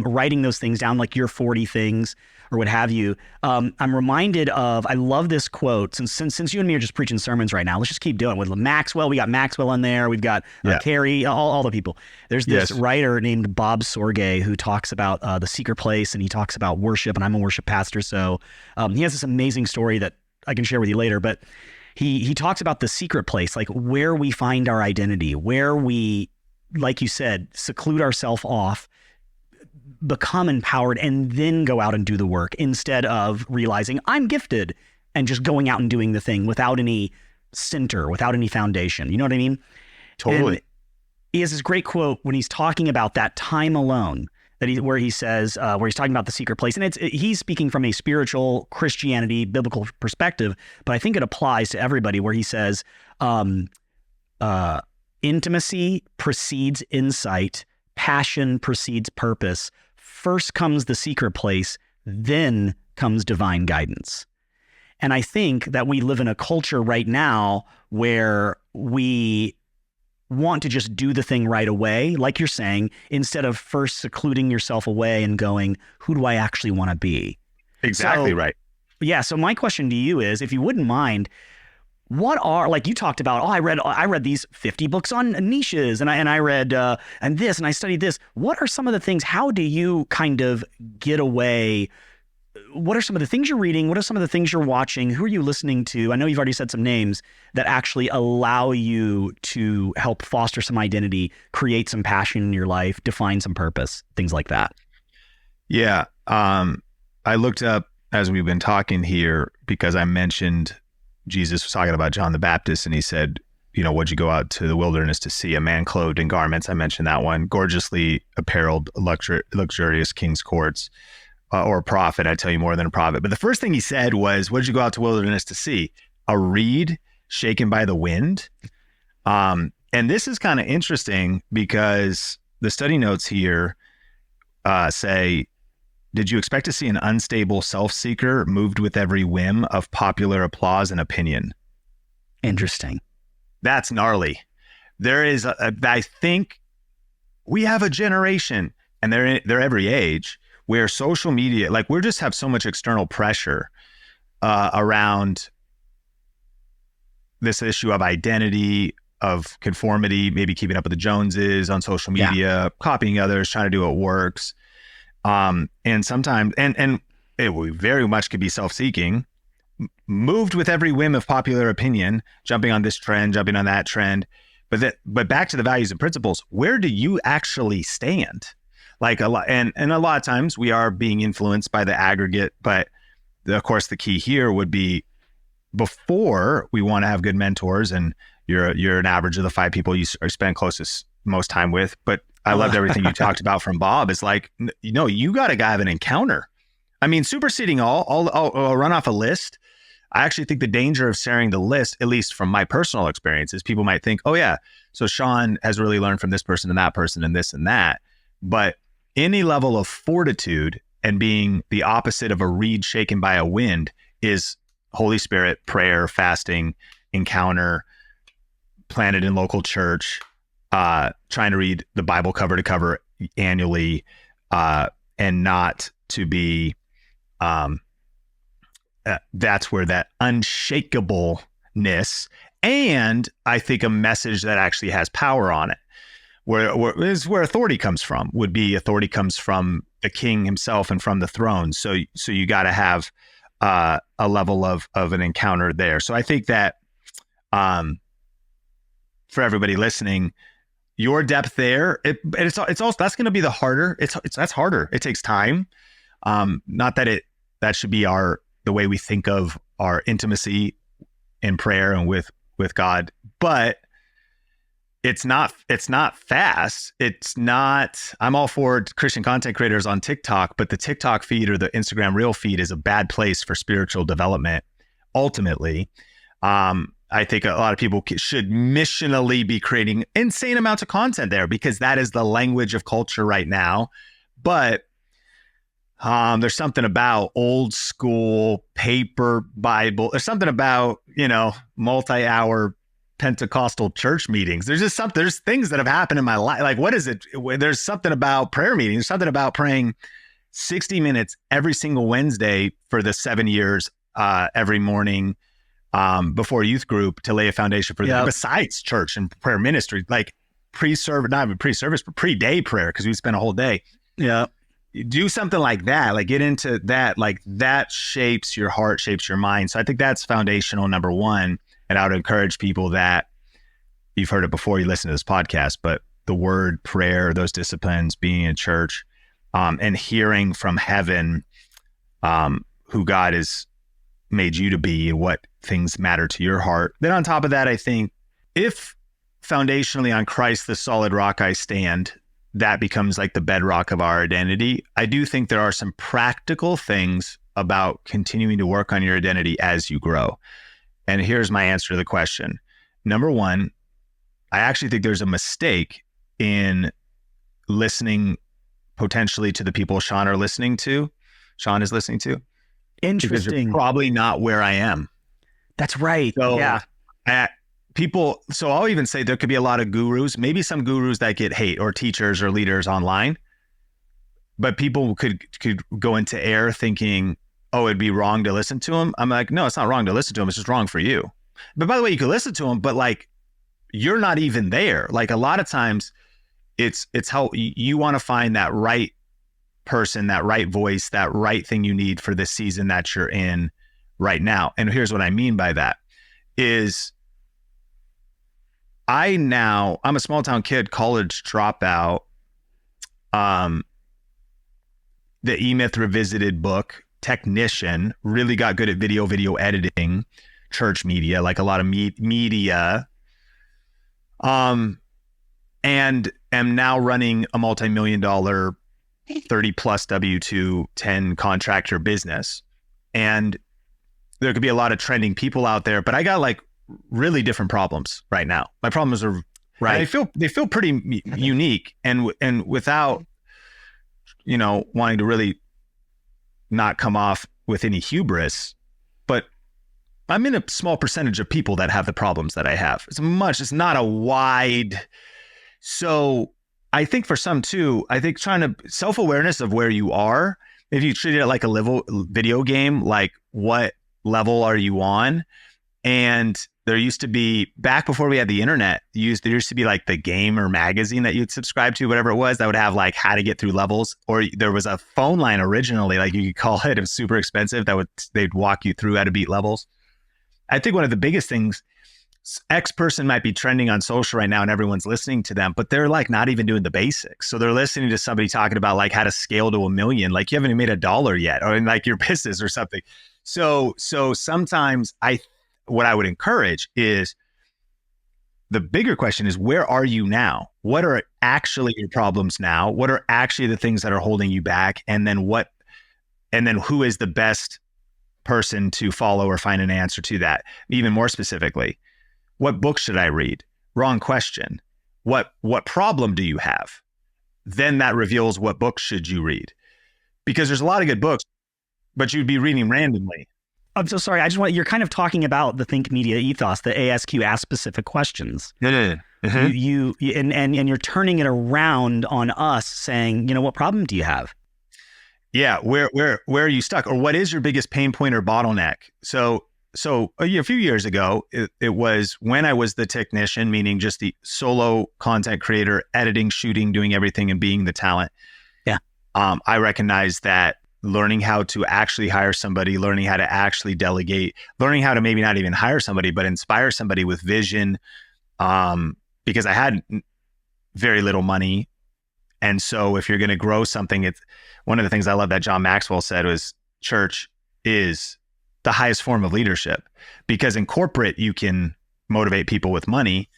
writing those things down, like your 40 things or what have you. I'm reminded of, I love this quote, since you and me are just preaching sermons right now, let's just keep doing it. With Maxwell, we got Maxwell on there, we've got Carrie, all the people. There's this writer named Bob Sorge who talks about the secret place, and he talks about worship, and I'm a worship pastor, so he has this amazing story that I can share with you later, but he talks about the secret place, like where we find our identity, where we, like you said, seclude ourselves off, become empowered, and then go out and do the work, instead of realizing I'm gifted and just going out and doing the thing without any center, without any foundation. You know what I mean? Totally. And he has this great quote when he's talking about that time alone, where he says, where he's talking about the secret place, and he's speaking from a spiritual Christianity, biblical perspective, but I think it applies to everybody, where he says, intimacy precedes insight, passion precedes purpose. First comes the secret place, then comes divine guidance. And I think that we live in a culture right now where we want to just do the thing right away, like you're saying, instead of first secluding yourself away and going, who do I actually want to be? Exactly right. Yeah. So my question to you is, if you wouldn't mind, what are, like you talked about, I read these 50 books on niches, and I read and this, and I studied this. What are some of the things? How do you kind of get away? What are some of the things you're reading? What are some of the things you're watching? Who are you listening to? I know you've already said some names that actually allow you to help foster some identity, create some passion in your life, define some purpose, things like that. Yeah. I looked up, as we've been talking here, because I mentioned Jesus was talking about John the Baptist, and he said, what'd you go out to the wilderness to see? A man clothed in garments. I mentioned that one. Gorgeously appareled, luxurious king's courts. Or a prophet. I tell you, more than a prophet. But the first thing he said was, what did you go out to wilderness to see? A reed shaken by the wind. And this is kind of interesting, because the study notes here say, did you expect to see an unstable self-seeker moved with every whim of popular applause and opinion? Interesting. That's gnarly. There is, I think we have a generation, and they're every age, where social media, like, we just have so much external pressure around this issue of identity, of conformity, maybe keeping up with the Joneses on social media, copying others, trying to do what works. And sometimes, and it very much could be self-seeking, moved with every whim of popular opinion, jumping on this trend, jumping on that trend. But back to the values and principles, where do you actually stand? Like a lot, and a lot of times we are being influenced by the aggregate, but of course the key here would be, before we want to have good mentors, and you're an average of the 5 people you spend closest most time with. But I loved everything you talked about from Bob. It's like, you got to have an encounter. I mean, superseding I'll run off a list. I actually think the danger of sharing the list, at least from my personal experiences, people might think, oh yeah, so Sean has really learned from this person and that person and this and that. But any level of fortitude and being the opposite of a reed shaken by a wind is Holy Spirit, prayer, fasting, encounter, planted in local church, trying to read the Bible cover to cover annually, and not to be, that's where that unshakableness, and I think a message that actually has power on it, where is where authority comes from, would be authority comes from the king himself and from the throne. So you got to have a level of an encounter there. So I think that for everybody listening, your depth there, it's also, that's going to be the harder. That's harder. It takes time. Not that that should be the way we think of our intimacy in prayer and with God, but it's not fast. It's not, I'm all for Christian content creators on TikTok, but the TikTok feed or the Instagram reel feed is a bad place for spiritual development. Ultimately, I think a lot of people should missionally be creating insane amounts of content there, because that is the language of culture right now. But there's something about old school paper Bible. There's something about, multi-hour Pentecostal church meetings. There's things that have happened in my life. Like, what is it? There's something about prayer meetings, something about praying 60 minutes every single Wednesday for the 7 years, every morning, before youth group to lay a foundation for them. Besides church and prayer ministry, like pre-service, not even pre-service, but pre-day prayer, because we spent a whole day. Yeah. Do something like that, like get into that, like that shapes your heart, shapes your mind. So I think that's foundational, number one. And I would encourage people that, you've heard it before you listen to this podcast, but the word prayer, those disciplines, being in church, and hearing from heaven, who God has made you to be and what things matter to your heart. Then on top of that, I think if foundationally on Christ, the solid rock I stand, that becomes like the bedrock of our identity. I do think there are some practical things about continuing to work on your identity as you grow. And here's my answer to the question. Number one, I actually think there's a mistake in listening potentially to the people Sean is listening to. Interesting. Because you're probably not where I am. That's right. So, yeah. So I'll even say there could be a lot of gurus, maybe some gurus that get hate, or teachers or leaders online, but people could go into error thinking, oh, it'd be wrong to listen to them. I'm like, no, it's not wrong to listen to them. It's just wrong for you. But by the way, you could listen to them, but like, you're not even there. Like a lot of times it's how you want to find that right person, that right voice, that right thing you need for the season that you're in right now. And here's what I mean by that is I'm a small town kid, college dropout. The E-Myth Revisited book, technician, really got good at video video-editing, church media, like a lot of media. And am now running a multi-million-dollar 30-plus W-2 10 contractor business. And there could be a lot of trending people out there, but I got like really different problems right now. My problems are right. They feel pretty unique, and without, wanting to really not come off with any hubris, but I'm in a small percentage of people that have the problems that I have. It's not a wide. So I think for some too, I think trying to self-awareness of where you are, if you treat it like a video game, like what level are you on? And there used to be, back before we had the internet, there used to be like the Gamer magazine that you'd subscribe to, whatever it was, that would have like how to get through levels. Or there was a phone line originally, like you could call it. It was super expensive. They'd walk you through how to beat levels. I think one of the biggest things, X person might be trending on social right now and everyone's listening to them, but they're like not even doing the basics. So they're listening to somebody talking about like how to scale to 1 million, like you haven't even made $1 yet, or in like your business or something. So sometimes what I would encourage is, the bigger question is, where are you now? What are actually your problems now? What are actually the things that are holding you back? And then who is the best person to follow or find an answer to that? Even more specifically, what book should I read? Wrong question. What problem do you have? Then that reveals what book should you read. Because there's a lot of good books, but you'd be reading randomly. I'm so sorry. You're kind of talking about the Think Media ethos, the ASQ, ask specific questions. No. Mm-hmm. And you're turning it around on us saying, what problem do you have? Yeah. Where are you stuck? Or what is your biggest pain point or bottleneck? So a few years ago, it was when I was the technician, meaning just the solo content creator, editing, shooting, doing everything and being the talent. Yeah. I recognized that learning how to actually hire somebody, learning how to actually delegate, learning how to maybe not even hire somebody, but inspire somebody with vision, because I had very little money. And so if you're going to grow something, it's one of the things I love that John Maxwell said was, church is the highest form of leadership, because in corporate, you can motivate people with money,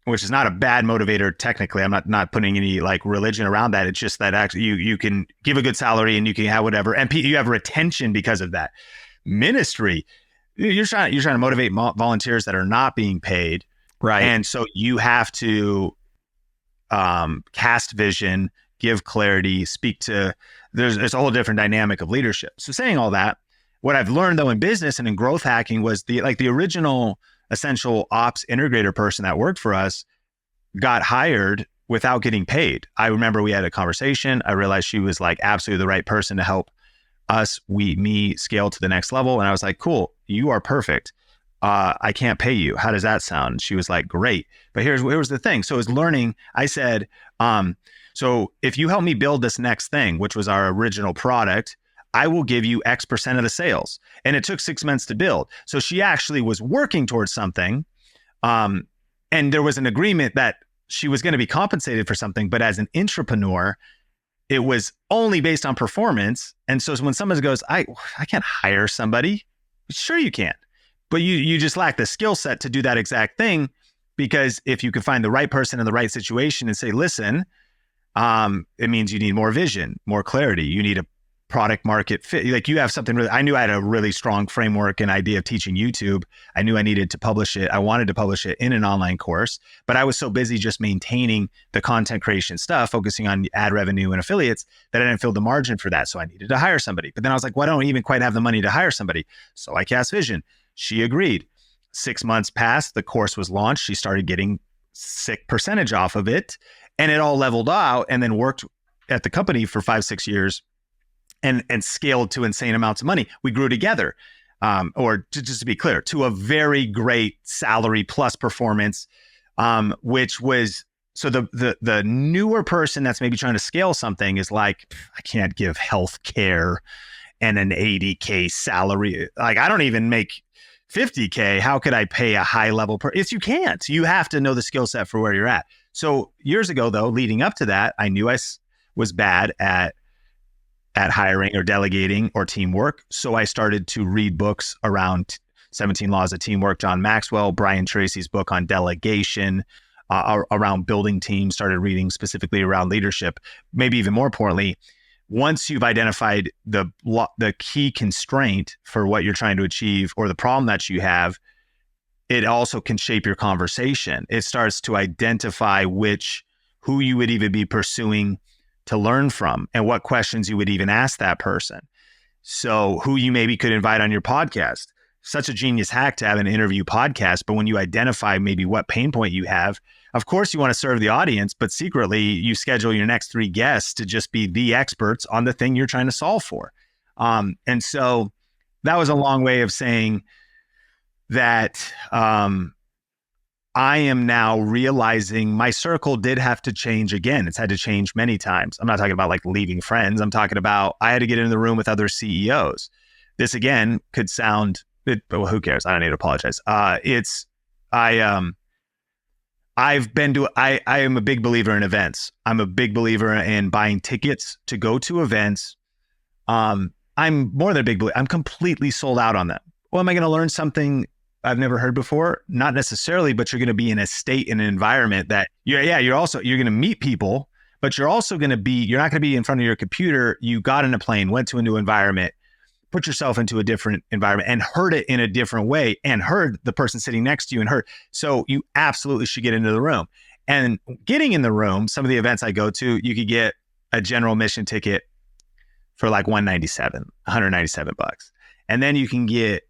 which is not a bad motivator technically. I'm not putting any like religion around that. It's just that actually you can give a good salary and you can have whatever, and you have retention because of that. Ministry, you're trying to motivate volunteers that are not being paid, right? And so you have to cast vision, give clarity, speak to. There's a whole different dynamic of leadership. So saying all that, what I've learned though in business and in growth hacking was the original essential ops integrator person that worked for us got hired without getting paid. I remember we had a conversation. I realized she was like absolutely the right person to help me scale to the next level. And I was like, cool, you are perfect. I can't pay you. How does that sound? And she was like, great. But here was the thing. So it was learning. I said, so if you help me build this next thing, which was our original product, I will give you X% of the sales. And it took 6 months to build. So she actually was working towards something. And there was an agreement that she was going to be compensated for something. But as an intrapreneur, it was only based on performance. And so when someone goes, I can't hire somebody. Sure you can. But you just lack the skill set to do that exact thing, because if you can find the right person in the right situation and say, listen, it means you need more vision, more clarity. You need a product market fit. Like you have something really, I knew I had a really strong framework and idea of teaching YouTube. I knew I needed to publish it. I wanted to publish it in an online course, but I was so busy just maintaining the content creation stuff, focusing on ad revenue and affiliates, that I didn't feel the margin for that. So I needed to hire somebody. But then I was like, well, I don't even quite have the money to hire somebody. So I cast vision. She agreed. 6 months passed. The course was launched. She started getting sick percentage off of it, and it all leveled out, and then worked at the company for 5-6 years and scaled to insane amounts of money. We grew together, just to be clear, to a very great salary plus performance, which was, so the newer person that's maybe trying to scale something is like, I can't give health care and an 80K salary. Like, I don't even make 50K. How could I pay a high level you can't. You have to know the skill set for where you're at. So years ago, though, leading up to that, I knew I was bad at hiring or delegating or teamwork. So I started to read books around 17 Laws of Teamwork, John Maxwell, Brian Tracy's book on delegation, around building teams, started reading specifically around leadership. Maybe even more importantly, once you've identified the key constraint for what you're trying to achieve or the problem that you have, it also can shape your conversation. It starts to identify who you would even be pursuing to learn from and what questions you would even ask that person. So who you maybe could invite on your podcast. Such a genius hack to have an interview podcast, but when you identify maybe what pain point you have, of course you want to serve the audience, but secretly you schedule your next 3 guests to just be the experts on the thing you're trying to solve for. And so that was a long way of saying that I am now realizing my circle did have to change again. It's had to change many times. I'm not talking about like leaving friends. I'm talking about I had to get into the room with other CEOs. This again could sound, well, who cares? I don't need to apologize. I am a big believer in events. I'm a big believer in buying tickets to go to events. I'm more than a big believer. I'm completely sold out on them. Well, am I going to learn something I've never heard before? Not necessarily, but you're going to be in a state, in an environment that you're going to meet people, but you're not going to be in front of your computer. You got in a plane, went to a new environment, put yourself into a different environment and heard it in a different way and heard the person sitting next to you and heard. So you absolutely should get into the room. And getting in the room, some of the events I go to, you could get a general admission ticket for like $197. And then you can get,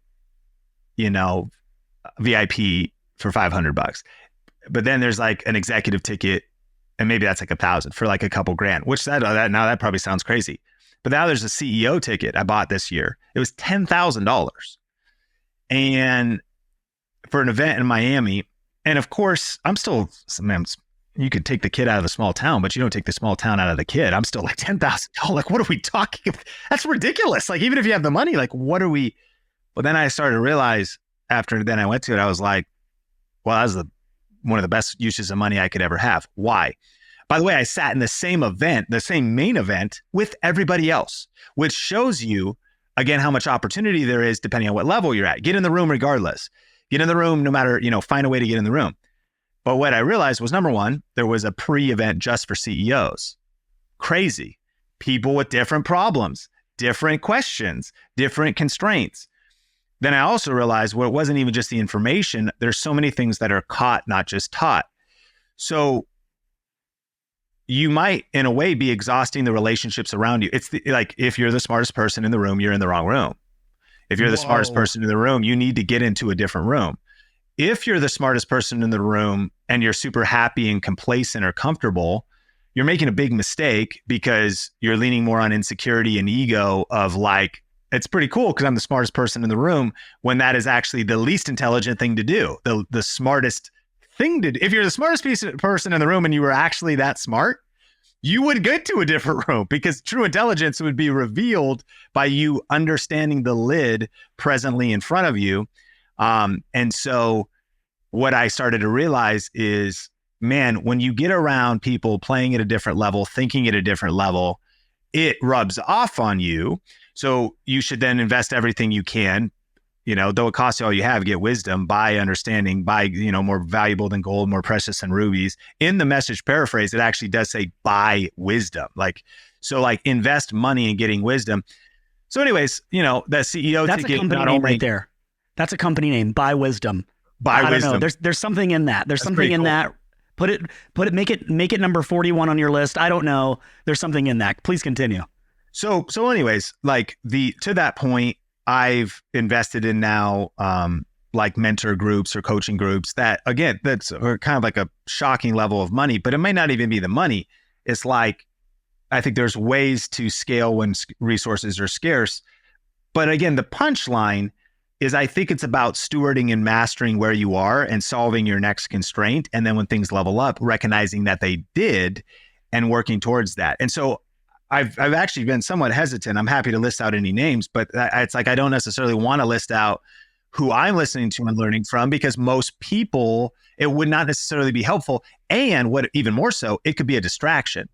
VIP for $500. But then there's like an executive ticket, and maybe that's like $1,000 for like a couple grand, which that probably sounds crazy. But now there's a CEO ticket I bought this year. It was $10,000. And for an event in Miami. And of course, you could take the kid out of the small town, but you don't take the small town out of the kid. I'm still like $10,000. Like, what are we talking about? That's ridiculous. Like, even if you have the money, like, what are we? But then I started to realize after then I went to it, I was like, well, that was one of the best uses of money I could ever have. Why? By the way, I sat in the same event, the same main event with everybody else, which shows you, again, how much opportunity there is depending on what level you're at. Get in the room regardless. Get in the room no matter, find a way to get in the room. But what I realized was, number one, there was a pre-event just for CEOs. Crazy. People with different problems, different questions, different constraints. Then I also realized, well, it wasn't even just the information. There's so many things that are caught, not just taught. So you might, in a way, be exhausting the relationships around you. It's like, if you're the smartest person in the room, you're in the wrong room. If you're the smartest person in the room, you need to get into a different room. if you're the smartest person in the room and you're super happy and complacent or comfortable, you're making a big mistake because you're leaning more on insecurity and ego of like, it's pretty cool because I'm the smartest person in the room, when that is actually the least intelligent thing to do. The smartest thing to do. If you're the smartest person in the room and you were actually that smart, you would get to a different room, because true intelligence would be revealed by you understanding the lid presently in front of you. And so what I started to realize is, man, when you get around people playing at a different level, thinking at a different level, it rubs off on you. So you should then invest everything you can, though it costs you all you have, get wisdom, buy understanding, buy, more valuable than gold, more precious than rubies. In the Message paraphrase, it actually does say buy wisdom. Invest money in getting wisdom. So anyways, the CEO That's a company name right there. That's a company name, Buy Wisdom. Buy Wisdom. I don't know. There's something in that. There's something in that. Put it, make it number 41 on your list. I don't know. There's something in that. Please continue. So anyways, to that point, I've invested in now, mentor groups or coaching groups that, again, that's kind of like a shocking level of money, but it may not even be the money. It's like, I think there's ways to scale when resources are scarce. But again, the punchline is, I think it's about stewarding and mastering where you are and solving your next constraint. And then when things level up, recognizing that they did and working towards that. And so I've actually been somewhat hesitant. I'm happy to list out any names, but it's like, I don't necessarily want to list out who I'm listening to and learning from, because most people, it would not necessarily be helpful. And what even more so, it could be a distraction,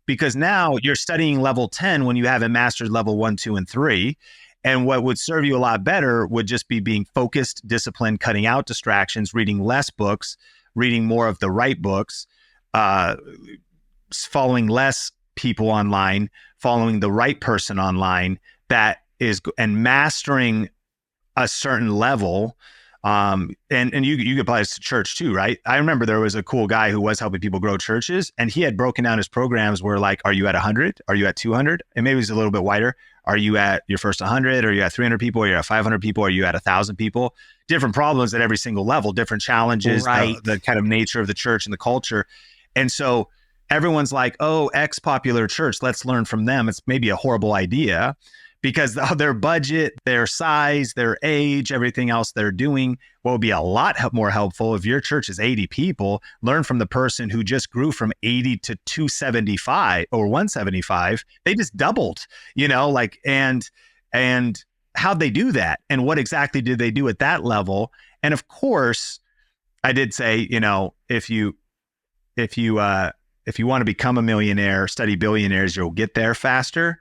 because now you're studying level 10 when you haven't mastered level 1, 2, and 3. And what would serve you a lot better would just be being focused, disciplined, cutting out distractions, reading less books, reading more of the right books, following less people online, following the right person online, and mastering a certain level. And you could apply this to church too, right? I remember there was a cool guy who was helping people grow churches, and he had broken down his programs where, like, are you at 100? Are you at 200? And maybe it's a little bit wider. Are you at your first 100? Are you at 300 people? Are you at 500 people? Are you at 1,000 people? Different problems at every single level, different challenges, right. The kind of nature of the church and the culture. And so everyone's like, oh, X popular church, let's learn from them. It's maybe a horrible idea, because their budget, their size, their age, everything else they're doing. What would be a lot more helpful, if your church is 80 people, learn from the person who just grew from 80 to 275 or 175. They just doubled, and how'd they do that? And what exactly did they do at that level? And of course, I did say, if you want to become a millionaire, study billionaires, you'll get there faster.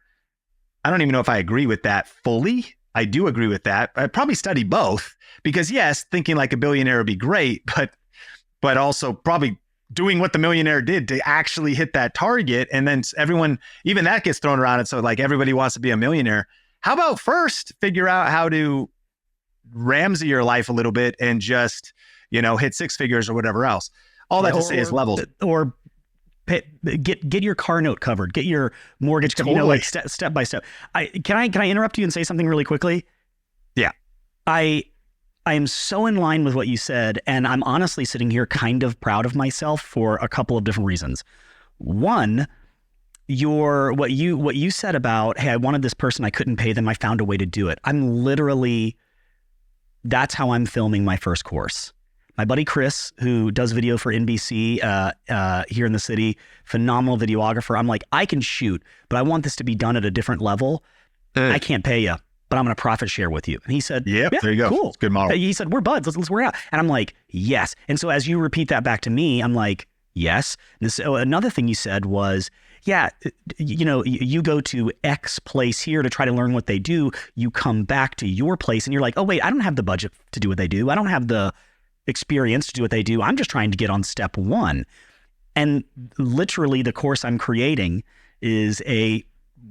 I don't even know if I agree with that fully. I do agree with that. I'd probably study both, because yes, thinking like a billionaire would be great, but also probably doing what the millionaire did to actually hit that target. And then everyone, even that gets thrown around. And so like everybody wants to be a millionaire. How about first figure out how to Ramsey your life a little bit and just, hit 6 figures or whatever else. All that to say is levels. Or get your car note covered, get your mortgage covered, Totally. Step by step. Can I interrupt you and say something really quickly? Yeah. I am so in line with what you said, and I'm honestly sitting here kind of proud of myself for a couple of different reasons. One, what you said about, hey, I wanted this person, I couldn't pay them, I found a way to do it. That's how I'm filming my first course. My buddy Chris, who does video for NBC here in the city, phenomenal videographer. I'm like, I can shoot, but I want this to be done at a different level. I can't pay you, but I'm going to profit share with you. And he said, Yep, yeah, there you go. Cool. It's a good model. He said, we're buds. Let's work out. And I'm like, yes. And so as you repeat that back to me, I'm like, yes. And so another thing you said was, yeah, you go to X place here to try to learn what they do. You come back to your place and you're like, oh, wait, I don't have the budget to do what they do. I don't have the experience to do what they do. I'm just trying to get on step 1. And literally the course I'm creating is a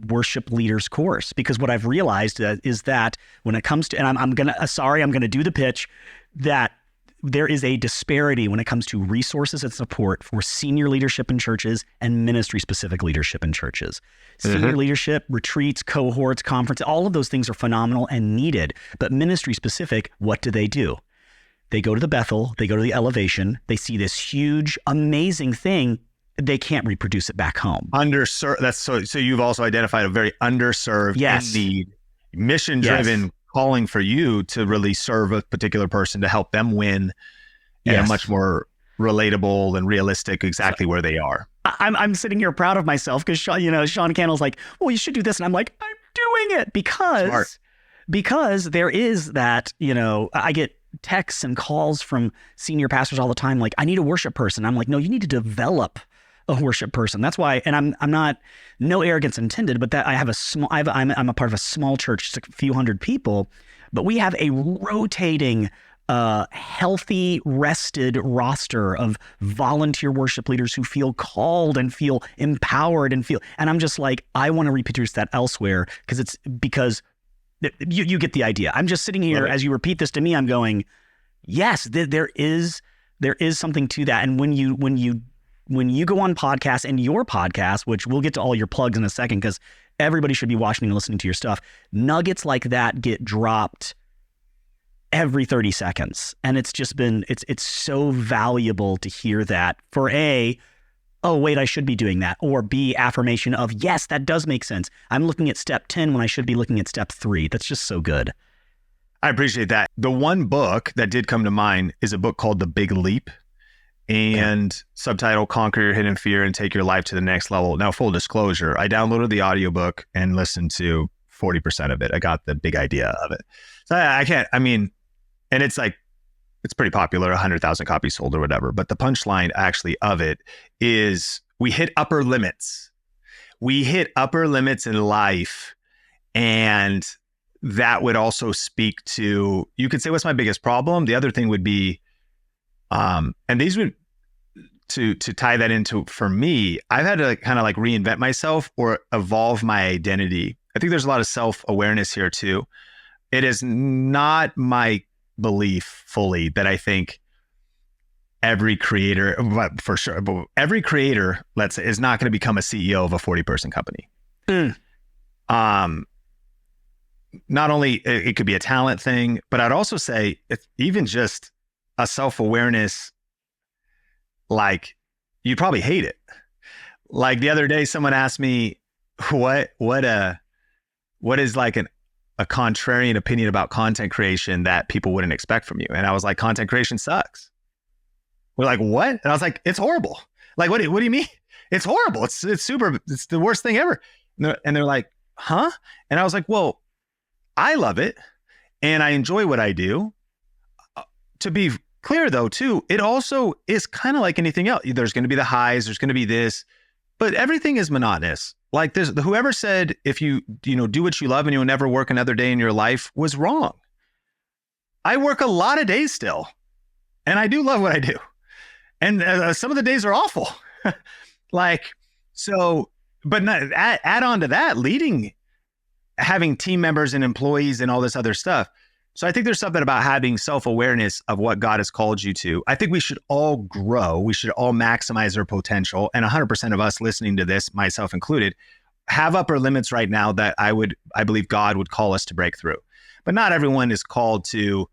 worship leaders course, because what I've realized is that when it comes to, and I'm going to do the pitch, that there is a disparity when it comes to resources and support for senior leadership in churches and ministry specific leadership in churches. Senior leadership, retreats, cohorts, conference, all of those things are phenomenal and needed, but ministry specific, what do? They go to the Bethel, they go to the elevation, they see this huge, amazing thing. They can't reproduce it back home. Underserved. That's so you've also identified a very underserved, Yes. in need, mission-driven calling for you to really serve a particular person to help them win in a much more relatable and realistic exactly where they are. I'm sitting here proud of myself because Sean Cannell's like, well, you should do this. And I'm like, I'm doing it because there is that, I get texts and calls from senior pastors all the time. Like, I need a worship person. I'm like, no, you need to develop a worship person. That's why, and I'm not, no arrogance intended, but that I'm a part of a small church, just a few hundred people, but we have a rotating, healthy, rested roster of volunteer worship leaders who feel called and feel empowered and I'm just like, I want to reproduce that elsewhere because you get the idea. I'm just sitting here as you repeat this to me, I'm going, yes, there is something to that. And when you go on podcasts and your podcast, which we'll get to all your plugs in a second, because everybody should be watching and listening to your stuff, nuggets like that get dropped every 30 seconds. And it's just been, it's so valuable to hear that for oh, wait, I should be doing that. Or B, affirmation of, yes, that does make sense. I'm looking at step 10 when I should be looking at step 3. That's just so good. I appreciate that. The one book that did come to mind is a book called The Big Leap, and subtitle, Conquer Your Hidden Fear and Take Your Life to the Next Level. Now, full disclosure, I downloaded the audiobook and listened to 40% of it. I got the big idea of it. So and it's like, it's pretty popular, 100,000 copies sold or whatever. But the punchline actually of it is we hit upper limits. We hit upper limits in life. And that would also speak to, you could say, what's my biggest problem? The other thing would be, and these would, to tie that into, for me, I've had to kind of like reinvent myself or evolve my identity. I think there's a lot of self-awareness here too. It is not my belief fully that I think every creator, but for sure, but every creator, let's say, is not going to become a CEO of a 40-person company. Not only it could be a talent thing, but I'd also say it's even just a self-awareness. Like, you'd probably hate it. Like the other day, someone asked me, what is like a contrarian opinion about content creation that people wouldn't expect from you? And I was like, content creation sucks. We're like, what? And I was like, it's horrible. Like, what do you mean? It's horrible. It's the worst thing ever. And they're like, huh? And I was like, well, I love it and I enjoy what I do. To be clear though, too, it also is kind of like anything else. There's going to be the highs, there's going to be this, but everything is monotonous. Like this, whoever said, if you do what you love and you'll never work another day in your life, was wrong. I work a lot of days still, and I do love what I do. And some of the days are awful. But add on to that, having team members and employees and all this other stuff. So I think there's something about having self-awareness of what God has called you to. I think we should all grow. We should all maximize our potential. And 100% of us listening to this, myself included, have upper limits right now that I believe God would call us to break through. But not everyone is called to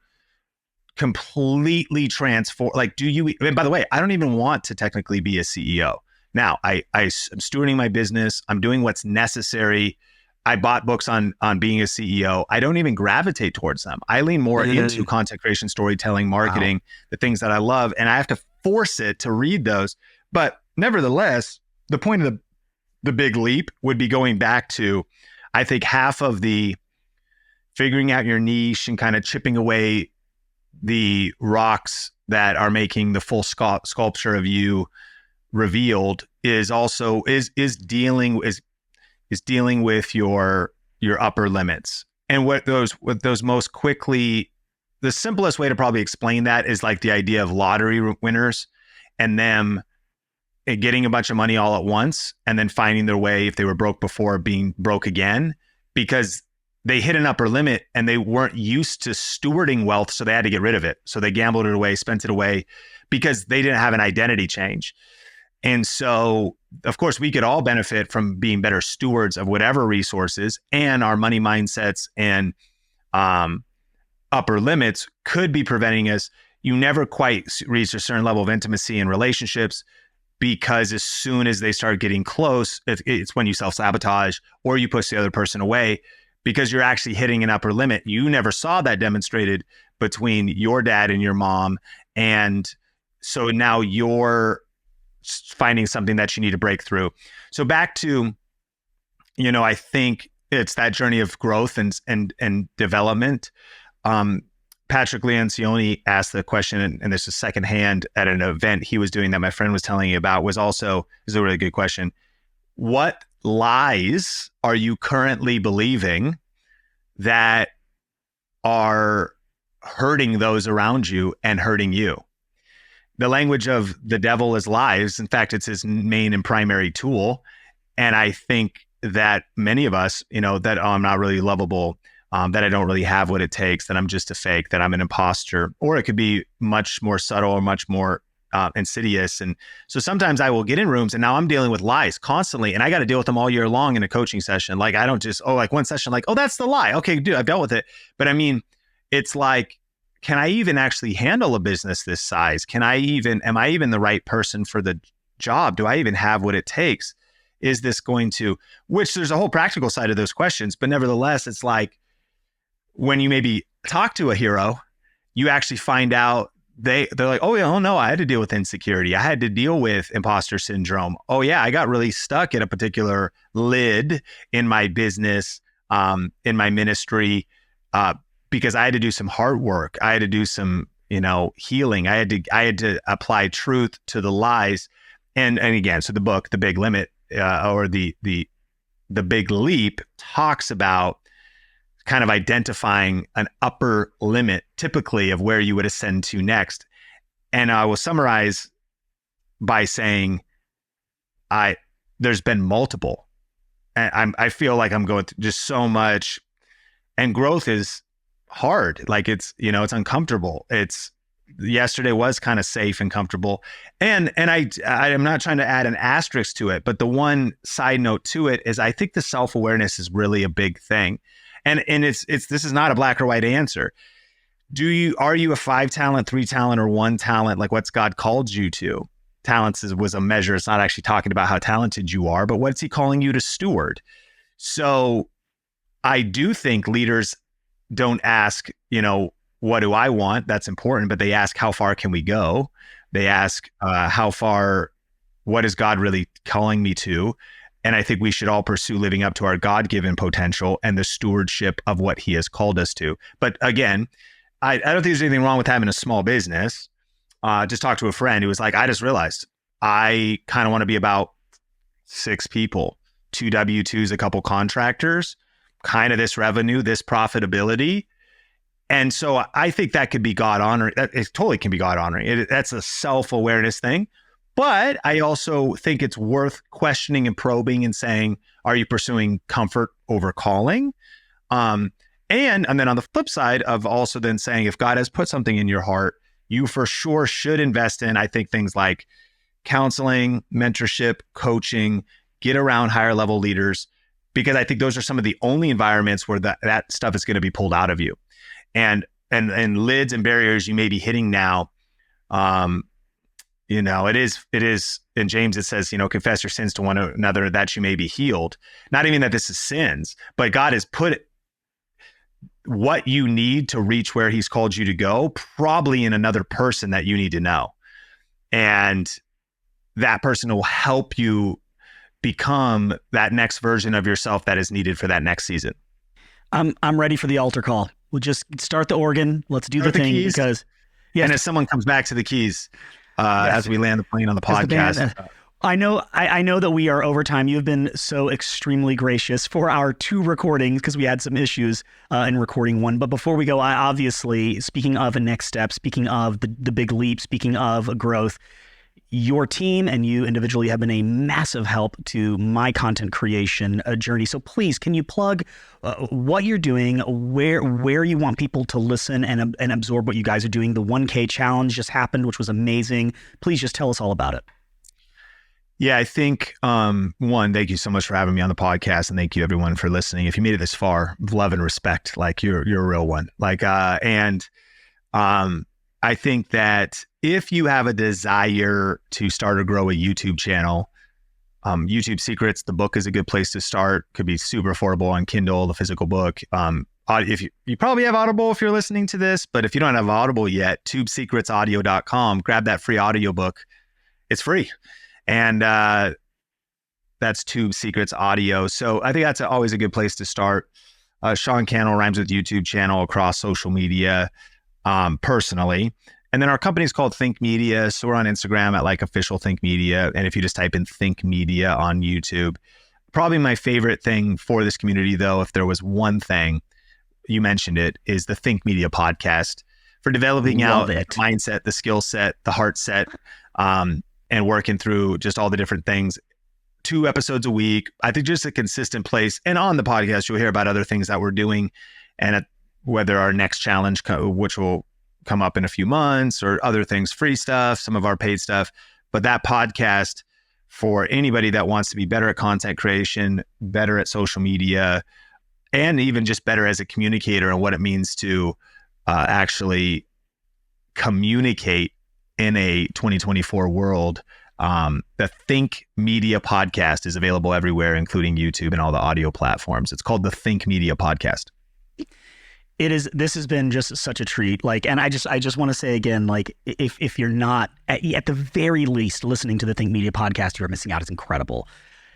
completely transform. Like, and by the way, I don't even want to technically be a CEO. Now, I'm stewarding my business. I'm doing what's necessary. I bought books on being a CEO. I don't even gravitate towards them. I lean more into content creation, storytelling, marketing, the things that I love, and I have to force it to read those. But nevertheless, the point of the big leap would be going back to, I think, half of the figuring out your niche and kind of chipping away the rocks that are making the full sculpture of you revealed is dealing with your upper limits. And what those most quickly, the simplest way to probably explain that is like the idea of lottery winners and them getting a bunch of money all at once and then finding their way, if they were broke before, being broke again, because they hit an upper limit and they weren't used to stewarding wealth. So they had to get rid of it. So they gambled it away, spent it away because they didn't have an identity change. And so, of course, we could all benefit from being better stewards of whatever resources, and our money mindsets and upper limits could be preventing us. you never quite reach a certain level of intimacy in relationships, because as soon as they start getting close, it's when you self-sabotage or you push the other person away, because you're actually hitting an upper limit. You never saw that demonstrated between your dad and your mom. And so now you're finding something that you need to break through. So back to, I think it's that journey of growth and development. Patrick Lencioni asked the question, and this is secondhand at an event he was doing that my friend was telling me about, this is a really good question. What lies are you currently believing that are hurting those around you and hurting you? The language of the devil is lies. In fact, it's his main and primary tool. And I think that many of us, that I'm not really lovable, that I don't really have what it takes, that I'm just a fake, that I'm an imposter, or it could be much more subtle or much more insidious. And so sometimes I will get in rooms and now I'm dealing with lies constantly, and I got to deal with them all year long in a coaching session. Like, I don't just, like one session, like, oh, that's the lie. Okay, dude, I've dealt with it. But I mean, it's like, can I even actually handle a business this size? am I even the right person for the job? Do I even have what it takes? Is this going to, which there's a whole practical side of those questions, but nevertheless, it's like, when you maybe talk to a hero, you actually find out they're like, oh yeah, oh no, I had to deal with insecurity. I had to deal with imposter syndrome. Oh yeah, I got really stuck in a particular lid in my business, in my ministry, because I had to do some hard work. I had to do some, healing. I had to apply truth to the lies. And again, so the book, The Big Limit, or the Big Leap, talks about kind of identifying an upper limit, typically, of where you would ascend to next. And I will summarize by saying, there's been multiple, and I feel like I'm going through just so much, and growth is hard. Like it's uncomfortable. Yesterday was kind of safe and comfortable. And I'm not trying to add an asterisk to it, but the one side note to it is I think the self-awareness is really a big thing. And this is not a black or white answer. Are you a 5 talent, 3 talent, or 1 talent? Like, what's God called you to? Talents was a measure. It's not actually talking about how talented you are, but what's he calling you to steward? So I do think leaders don't ask, what do I want? That's important, but they ask, how far can we go? They ask, what is God really calling me to? And I think we should all pursue living up to our God-given potential and the stewardship of what he has called us to. But again, I don't think there's anything wrong with having a small business. Just talked to a friend who was like, I just realized I kind of want to be about 6 people, 2 W-2s, a couple contractors, kind of this revenue, this profitability. And so I think that could be God honoring. It totally can be God honoring. That's a self-awareness thing. But I also think it's worth questioning and probing and saying, are you pursuing comfort over calling? And then on the flip side of also then saying, if God has put something in your heart, you for sure should invest in, I think, things like counseling, mentorship, coaching, get around higher level leaders, because I think those are some of the only environments where that stuff is going to be pulled out of you. And lids and barriers you may be hitting now, it is in James, it says, confess your sins to one another that you may be healed. Not even that this is sins, but God has put what you need to reach where he's called you to go, probably in another person that you need to know. And that person will help you become that next version of yourself that is needed for that next season. I'm ready for the altar call. We'll just start the organ. Let's do the thing, keys. because And as someone comes back to the keys, as we land the plane on the podcast. I know that we are over time. You've been so extremely gracious for our 2 recordings, because we had some issues in recording one. But before we go, I obviously, speaking of a next step, speaking of the big leap, speaking of growth, your team and you individually have been a massive help to my content creation journey. So please, can you plug what you're doing, where you want people to listen and absorb what you guys are doing? The 1K challenge just happened, which was amazing. Please just tell us all about it. Yeah, I think, one, thank you so much for having me on the podcast, and thank you everyone for listening. If you made it this far, love and respect, like you're a real one. I think that if you have a desire to start or grow a YouTube channel, YouTube Secrets, the book is a good place to start. Could be super affordable on Kindle, the physical book. If you probably have Audible if you're listening to this, but if you don't have Audible yet, tubesecretsaudio.com, grab that free audiobook. It's free. And that's Tube Secrets Audio. So I think that's always a good place to start. Sean Cannell rhymes with YouTube channel across social media, personally. And then our company is called Think Media. So we're on Instagram at like official Think Media. And if you just type in Think Media on YouTube, probably my favorite thing for this community, though, if there was one thing, you mentioned it, is the Think Media podcast for developing out the mindset, the skill set, the heart set, and working through just all the different things. 2 episodes a week. I think just a consistent place. And on the podcast, you'll hear about other things that we're doing and whether our next challenge, which will come up in a few months, or other things, free stuff, some of our paid stuff. But that podcast for anybody that wants to be better at content creation, better at social media, and even just better as a communicator and what it means to actually communicate in a 2024 world. The Think Media podcast is available everywhere, including YouTube and all the audio platforms. It's called the Think Media podcast. This has been just such a treat. Like, and I just want to say again, like, if you're not at the very least listening to the Think Media podcast, you're missing out. It's incredible.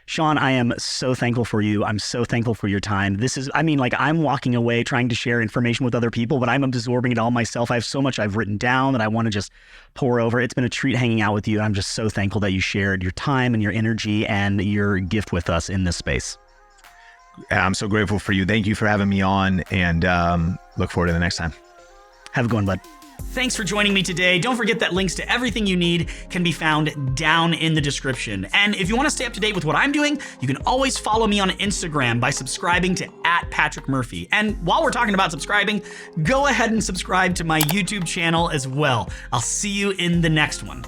Sean, I am so thankful for you. I'm so thankful for your time. I'm walking away trying to share information with other people, but I'm absorbing it all myself. I have so much I've written down that I want to just pour over. It's been a treat hanging out with you. I'm just so thankful that you shared your time and your energy and your gift with us in this space. I'm so grateful for you. Thank you for having me on, and look forward to the next time. Have a good one, bud. Thanks for joining me today. Don't forget that links to everything you need can be found down in the description. And if you want to stay up to date with what I'm doing, you can always follow me on Instagram by subscribing to @PatrickMurphy. And while we're talking about subscribing, go ahead and subscribe to my YouTube channel as well. I'll see you in the next one.